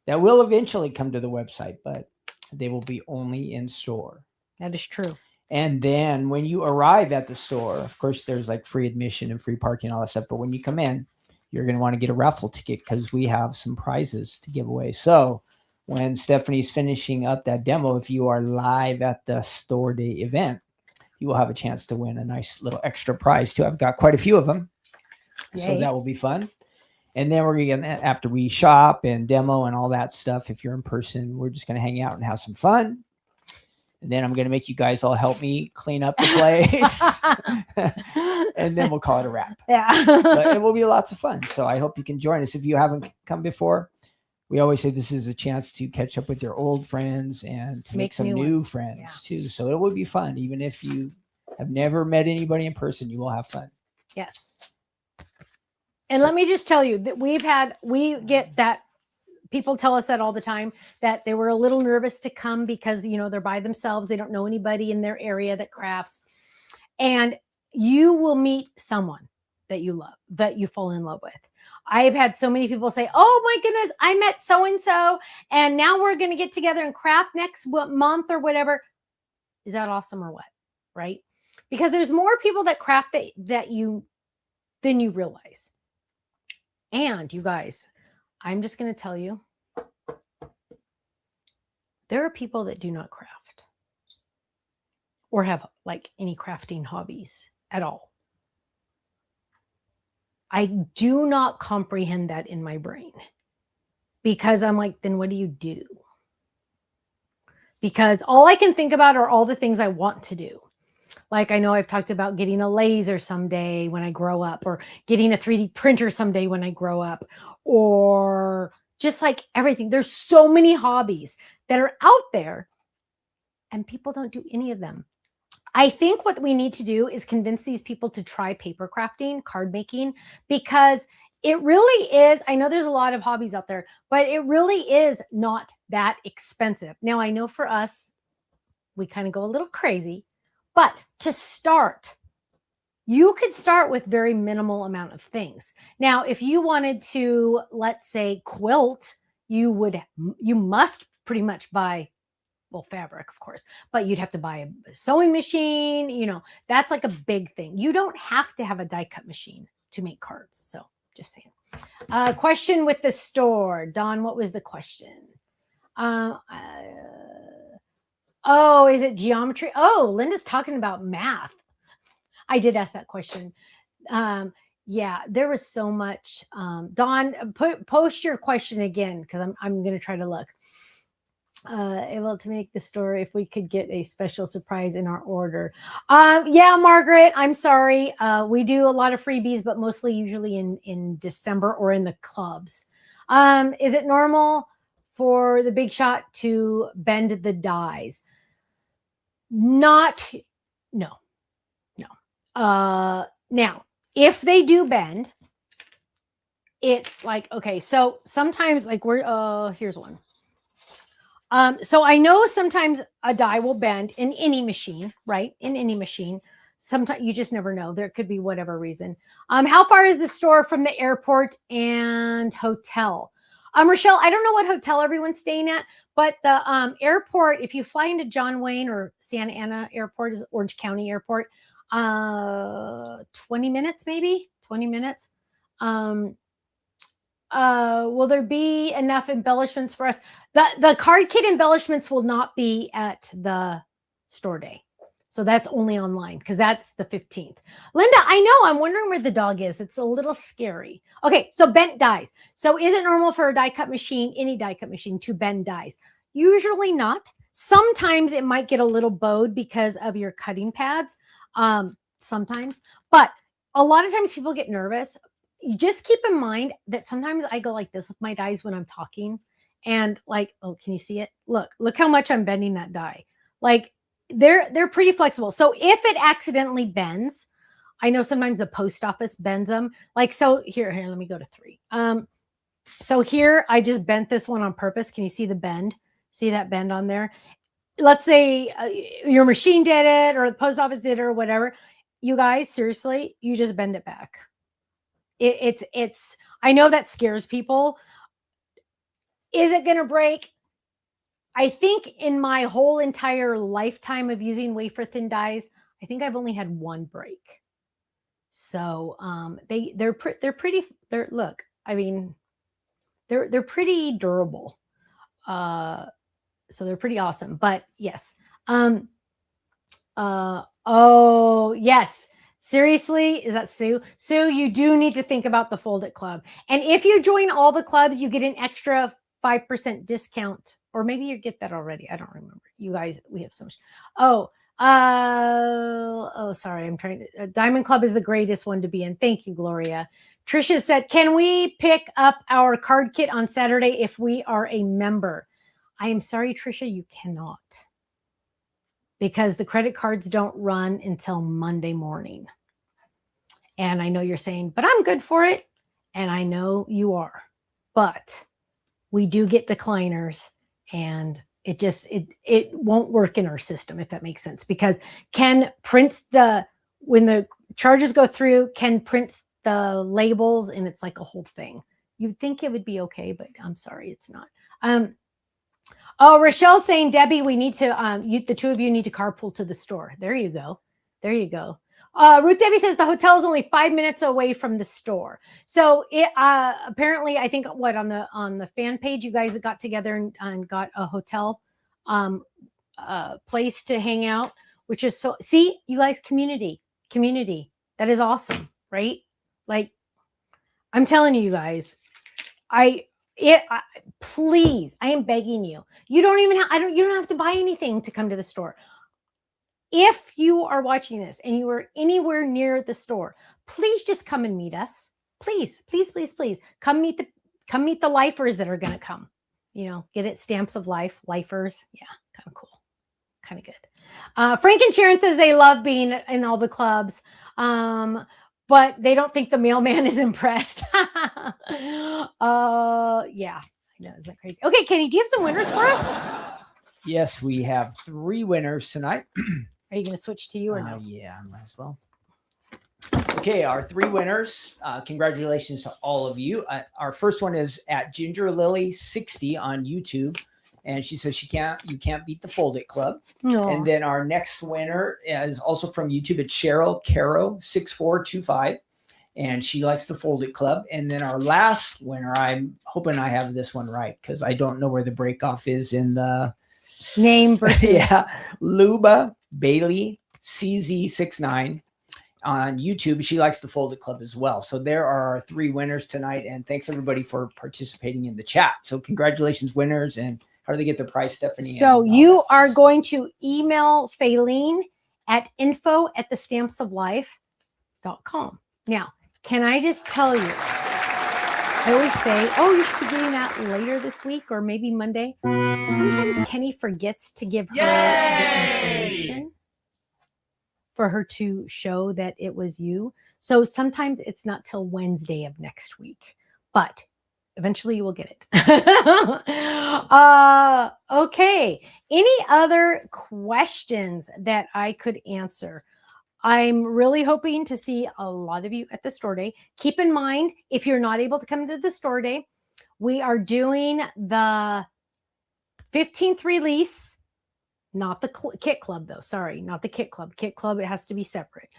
that will eventually come to the website, but they will be only in store. That is true. And then when you arrive at the store, of course, there's like free admission and free parking and all that stuff. But when you come in, you're going to want to get a raffle ticket because we have some prizes to give away. So when Stephanie's finishing up that demo, if you are live at the store day event, you will have a chance to win a nice little extra prize too. I've got quite a few of them. Yay. So that will be fun. And then we're going to, after we shop and demo and all that stuff, if you're in person, we're just going to hang out and have some fun. And then I'm going to make you guys all help me clean up the place. And then we'll call it a wrap. Yeah. But it will be lots of fun. So I hope you can join us. If you haven't come before, we always say this is a chance to catch up with your old friends and to make some new friends too. So it will be fun. Even if you have never met anybody in person, you will have fun. Yes. And let me just tell you that we get that. People tell us that all the time, that they were a little nervous to come because, you know, they're by themselves. They don't know anybody in their area that crafts. And you will meet someone that you love, that you fall in love with. I've had so many people say, oh my goodness, I met so-and-so and now we're going to get together and craft next month or whatever. Is that awesome or what? Right? Because there's more people that craft than you realize. And you guys, I'm just going to tell you, there are people that do not craft or have like any crafting hobbies at all. I do not comprehend that in my brain because I'm like, then what do you do? Because all I can think about are all the things I want to do. Like I know I've talked about getting a laser someday when I grow up, or getting a 3D printer someday when I grow up, or just like everything. There's so many hobbies that are out there and people don't do any of them. I think what we need to do is convince these people to try paper crafting, card making, because it really is. I know there's a lot of hobbies out there, but it really is not that expensive. Now, I know for us, we kind of go a little crazy, but to start, you could start with very minimal amount of things. Now, if you wanted to, let's say, quilt, you must pretty much buy, well, fabric, of course, but you'd have to buy a sewing machine. You know, that's like a big thing. You don't have to have a die cut machine to make cards. So just saying. Question with the store. Dawn, what was the question? Oh, is it geometry? Oh, Linda's talking about math. I did ask that question. Yeah, there was so much. Dawn, post your question again because I'm going to try to look. Able to make the store if we could get a special surprise in our order. Yeah, Margaret, I'm sorry. We do a lot of freebies, but mostly usually in December or in the clubs. Is it normal for the big shot to bend the dies? No. Now, if they do bend, it's like, okay, so sometimes like here's one. So I know sometimes a die will bend in any machine, right? In any machine. Sometimes you just never know. There could be whatever reason. How far is the store from the airport and hotel? Rochelle, I don't know what hotel everyone's staying at, but the airport, if you fly into John Wayne or Santa Ana Airport, is Orange County Airport, 20 minutes, maybe 20 minutes. Will there be enough embellishments for us? The card kit embellishments will not be at the store day. So that's only online because that's the 15th. Linda, I know. I'm wondering where the dog is. It's a little scary. Okay, so bent dies. So is it normal for a die cut machine, any die cut machine, to bend dies? Usually not. Sometimes it might get a little bowed because of your cutting pads. Sometimes. But a lot of times people get nervous. You just keep in mind that sometimes I go like this with my dies when I'm talking. And like, oh, can you see it? Look how much I'm bending that die. Like, they're pretty flexible. So if it accidentally bends, I know sometimes the post office bends them. Like, so here, let me go to 3. So here I just bent this one on purpose. Can you see the bend? See that bend on there? Let's say your machine did it or the post office did it or whatever. You guys, seriously, you just bend it back. It's, I know that scares people. Is it going to break? I think in my whole entire lifetime of using wafer thin dies, I think I've only had one break. So they're pretty. Look, I mean, they're pretty durable. So they're pretty awesome. But yes. Oh yes. Seriously, is that Sue? Sue, you do need to think about the Fold It Club. And if you join all the clubs, you get an extra 5% discount, or maybe you get that already. I don't remember. You guys, we have so much. Sorry. I'm trying to. Diamond Club is the greatest one to be in. Thank you, Gloria. Trisha said, can we pick up our card kit on Saturday if we are a member? I am sorry, Trisha, you cannot. Because the credit cards don't run until Monday morning. And I know you're saying, but I'm good for it. And I know you are. But we do get decliners, and it won't work in our system, if that makes sense. Because Ken prints when the charges go through, Ken prints the labels, and it's like a whole thing. You'd think it would be okay, but I'm sorry, it's not. Oh, Rochelle's saying, Debbie, we need to, the two of you need to carpool to the store. There you go. There you go. Ruth Debbie says the hotel is only 5 minutes away from the store. So it apparently, I think on the fan page, you guys got together and got a hotel place to hang out, which is so. See, you guys, community. That is awesome, right? Like, I'm telling you guys, please, I am begging you. You don't have to buy anything to come to the store. If you are watching this and you are anywhere near the store, please just come and meet us. Please, please, please, please come meet the lifers that are going to come. Get it, stamps of life, lifers. Yeah, kind of cool, kind of good. Frank and Sharon says they love being in all the clubs, but they don't think the mailman is impressed. Yeah, I know, isn't that crazy? Okay, Kenny, do you have some winners for us? Yes, we have 3 winners tonight. Are you going to switch to you or no? Yeah, I might as well. Okay, our 3 winners. Congratulations to all of you. Our first one is at Ginger Lily 60 on YouTube, and she says you can't beat the Fold It Club. No. And then our next winner is also from YouTube. It's Cheryl Caro 6425, and she likes the Fold It Club. And then our last winner, I'm hoping I have this one right because I don't know where the breakoff is in the name versus yeah, Luba Bailey CZ69 on YouTube. She likes the Fold It Club as well. So there are our 3 winners tonight, and thanks everybody for participating in the chat. So congratulations, winners. And how do they get their prize, Stephanie? So you are going to email Faylene at info@thestampsoflife.com. Now, can I just tell you, I always say, oh, you should be getting that later this week or maybe Monday. Sometimes Kenny forgets to give her the information for her to show that it was you. So sometimes it's not till Wednesday of next week, but eventually you will get it. Okay. Any other questions that I could answer? I'm really hoping to see a lot of you at the store day. Keep in mind, if you're not able to come to the store day, we are doing the 15th release, not the kit club though. Sorry, not the kit club. Kit club, it has to be separate.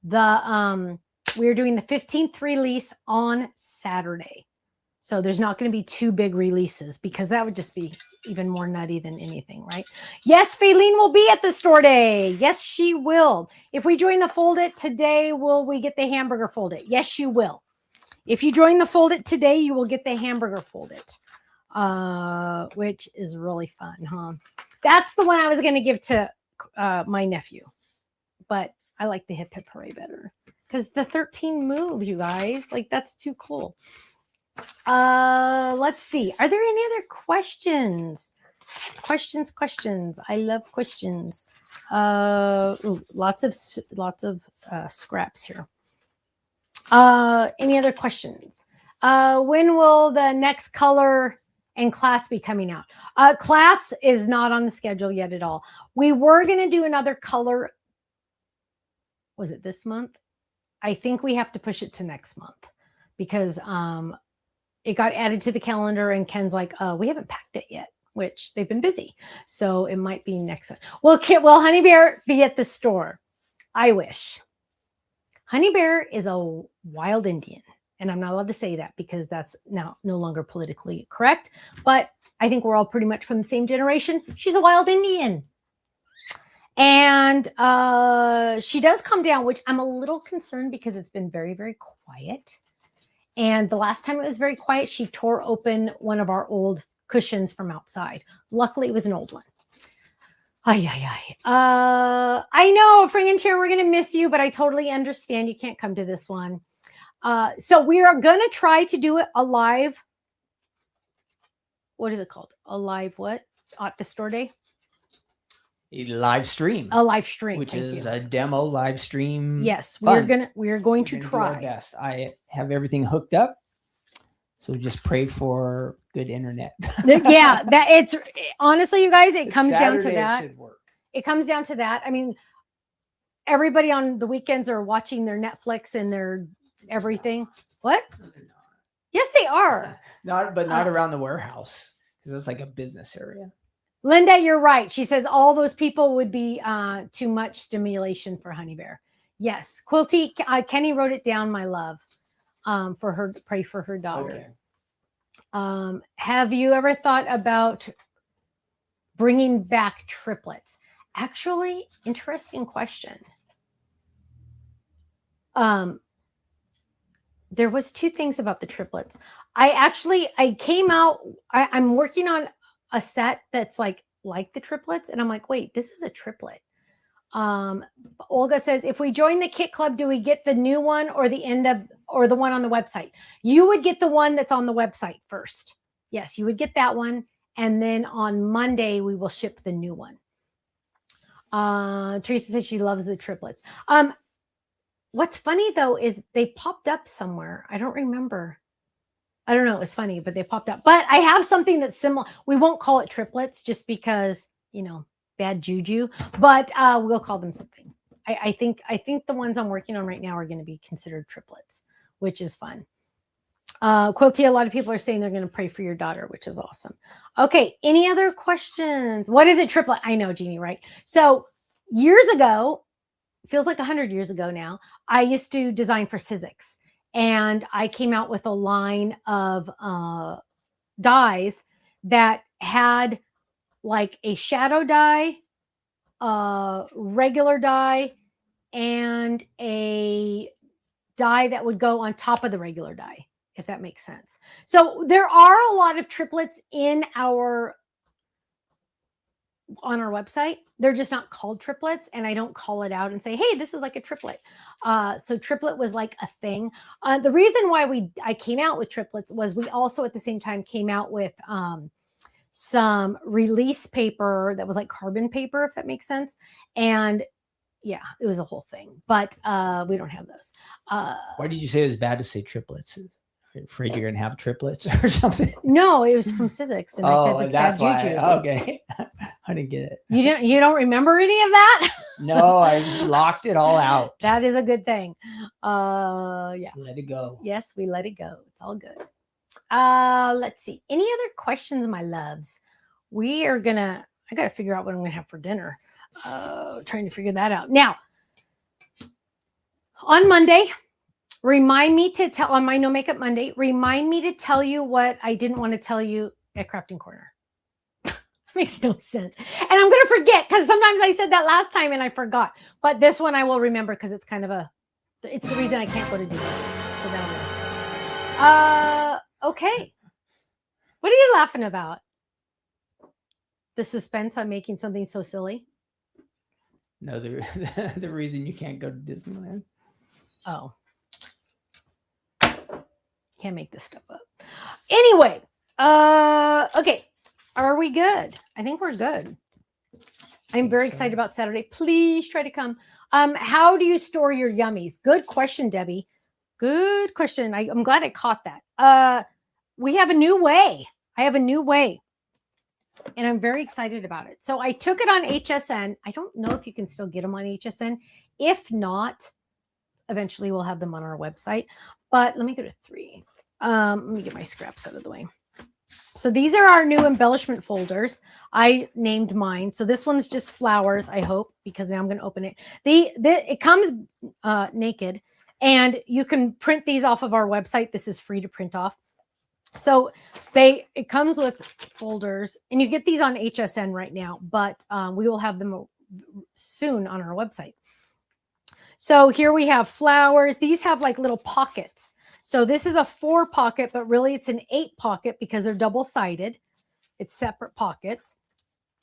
We're doing the 15th release on Saturday. So there's not going to be 2 big releases because that would just be even more nutty than anything, right? Yes, Faylene will be at the store day. Yes, she will. If we join the Fold It today, will we get the hamburger Fold It? Yes, you will. If you join the Fold It today, you will get the hamburger Fold It, which is really fun, huh? That's the one I was going to give to my nephew, but I like the Hip Hip Hooray better because the 13 moves, you guys. Like, that's too cool. Let's see. Are there any other questions? Questions. I love questions. Lots of scraps here. Any other questions? When will the next color and class be coming out? Class is not on the schedule yet at all. We were going to do another color. Was it this month? I think we have to push it to next month because it got added to the calendar and Ken's like, we haven't packed it yet, which they've been busy. So it might be next one. Will Honey Bear be at the store? I wish. Honey Bear is a wild Indian. And I'm not allowed to say that because that's now no longer politically correct. But I think we're all pretty much from the same generation. She's a wild Indian. And she does come down, which I'm a little concerned because it's been very, very quiet. And the last time it was very quiet, she tore open one of our old cushions from outside. Luckily, it was an old one. I know, Fringin' Chair, we're going to miss you, but I totally understand you can't come to this one. So we are going to try to do it a live. What is it called? A live what? At the store day? A live stream. A live stream. Which is a demo live stream. Yes, we are going to try. Do our best. I have everything hooked up. So just pray for good internet. Yeah, that it's honestly, you guys, it comes down to Saturday that. Should work. It comes down to that. I mean, everybody on the weekends are watching their Netflix and their everything. What? No, they're not. Yes, they are. Not around the warehouse because it's like a business area. Linda, you're right. She says all those people would be too much stimulation for Honey Bear. Yes, Quilty. Kenny wrote it down, my love, for her. Pray for her daughter. Okay. Have you ever thought about bringing back triplets? Actually, interesting question. There was 2 things about the triplets. I came out. I'm working on a set that's like the triplets, and I'm like, wait, this is a triplet. Olga says, if we join the kit club, do we get the new one or the one on the website? You would get the one that's on the website first. Yes, you would get that one, and then on Monday we will ship the new one. Teresa says she loves the triplets. What's funny though is they popped up somewhere. I don't remember. I don't know. It was funny, but they popped up. But I have something that's similar. We won't call it triplets just because, bad juju, but we'll call them something. I think the ones I'm working on right now are going to be considered triplets, which is fun. Quilty, a lot of people are saying they're going to pray for your daughter, which is awesome. Okay. Any other questions? What is a triplet? I know, Jeannie, right? So years ago, feels like 100 years ago now, I used to design for Sizzix. And I came out with a line of dies that had like a shadow die, a regular die, and a die that would go on top of the regular die, if that makes sense. So there are a lot of triplets on our website. They're just not called triplets, and I don't call it out and say, hey, this is like a triplet. So triplet was like a thing. The reason why I came out with triplets was we also at the same time came out with some release paper that was like carbon paper, if that makes sense. And yeah, it was a whole thing, but we don't have those. Why did you say it was bad to say triplets? Afraid you're gonna have triplets or something? No, it was from Sizzix, and I said that's bad juju. Okay, I didn't get it. You don't remember any of that? No, I locked it all out. That is a good thing. Yeah. Let it go. Yes, we let it go. It's all good. Let's see. Any other questions, my loves? I gotta figure out what I'm gonna have for dinner. Trying to figure that out. Now, on Monday, Remind me to tell on my No Makeup Monday, remind me to tell you what I didn't want to tell you at Crafting Corner. Makes no sense. And I'm going to forget because sometimes I said that last time and I forgot. But this one I will remember because it's kind of it's the reason I can't go to Disney. So that'll okay. What are you laughing about? The suspense on making something so silly? No, the reason you can't go to Disneyland. Oh. Can't make this stuff up. Anyway, okay. Are we good? I think we're good. I'm very excited about Saturday. Please try to come. How do you store your yummies? Good question, Debbie. Good question. I'm glad I caught that. We have a new way. I have a new way. And I'm very excited about it. So I took it on HSN. I don't know if you can still get them on HSN. If not, eventually we'll have them on our website. But let me go to 3. Let me get my scraps out of the way. So these are our new embellishment folders. I named mine. So this one's just flowers, I hope, because now I'm going to open it. It comes naked, and you can print these off of our website. This is free to print off. So it comes with folders, and you get these on HSN right now, but we will have them soon on our website. So here we have flowers. These have like little pockets. So this is a 4 pocket, but really it's an 8 pocket because they're double-sided. It's separate pockets.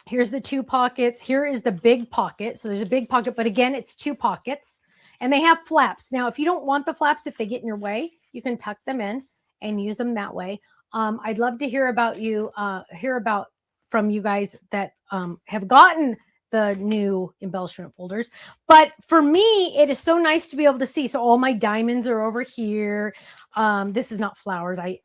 Here's the 2 pockets. Here is the big pocket. So there's a big pocket, but again, it's 2 pockets. And they have flaps. Now, if you don't want the flaps, if they get in your way, you can tuck them in and use them that way. I'd love to hear about from you guys that have gotten the new embellishment folders. But for me, it is so nice to be able to see. So all my diamonds are over here. This is not flowers. I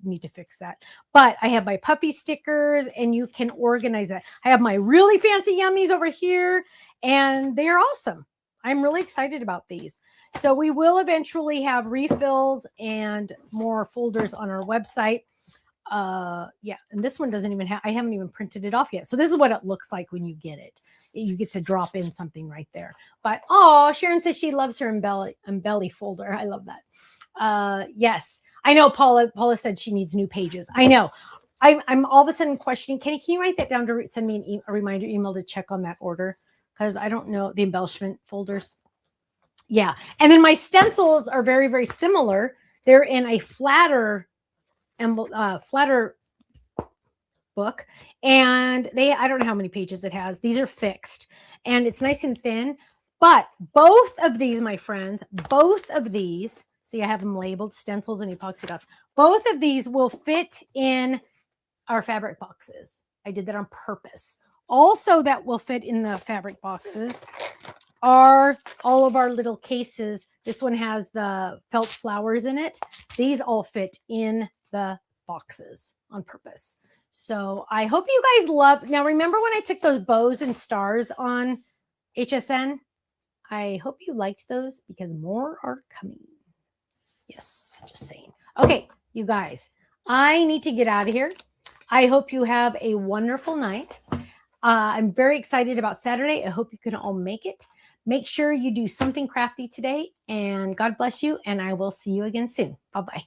need to fix that. But I have my puppy stickers, and you can organize that. I have my really fancy yummies over here, and they're awesome. I'm really excited about these. So we will eventually have refills and more folders on our website. Yeah, and this one doesn't even have, I haven't even printed it off yet. So this is what it looks like when you get it. You get to drop in something right there. But oh, Sharon says she loves her embelly folder. I love that. Yes, I know Paula said she needs new pages. I know. I'm all of a sudden questioning, can you write that down to send me a reminder email to check on that order? Because I don't know the embellishment folders. Yeah. And then my stencils are very, very similar. They're in a flatter book, and I don't know how many pages it has. These are fixed, and it's nice and thin. But both of these, my friends, see, I have them labeled stencils and epoxy dots. Both of these will fit in our fabric boxes. I did that on purpose. Also, that will fit in the fabric boxes are all of our little cases. This one has the felt flowers in it. These all fit in the boxes on purpose. So I hope you guys love. Now, remember when I took those bows and stars on HSN? I hope you liked those because more are coming. Yes, just saying. Okay, you guys, I need to get out of here. I hope you have a wonderful night. I'm very excited about Saturday. I hope you can all make it. Make sure you do something crafty today, and God bless you, and I will see you again soon. Bye-bye.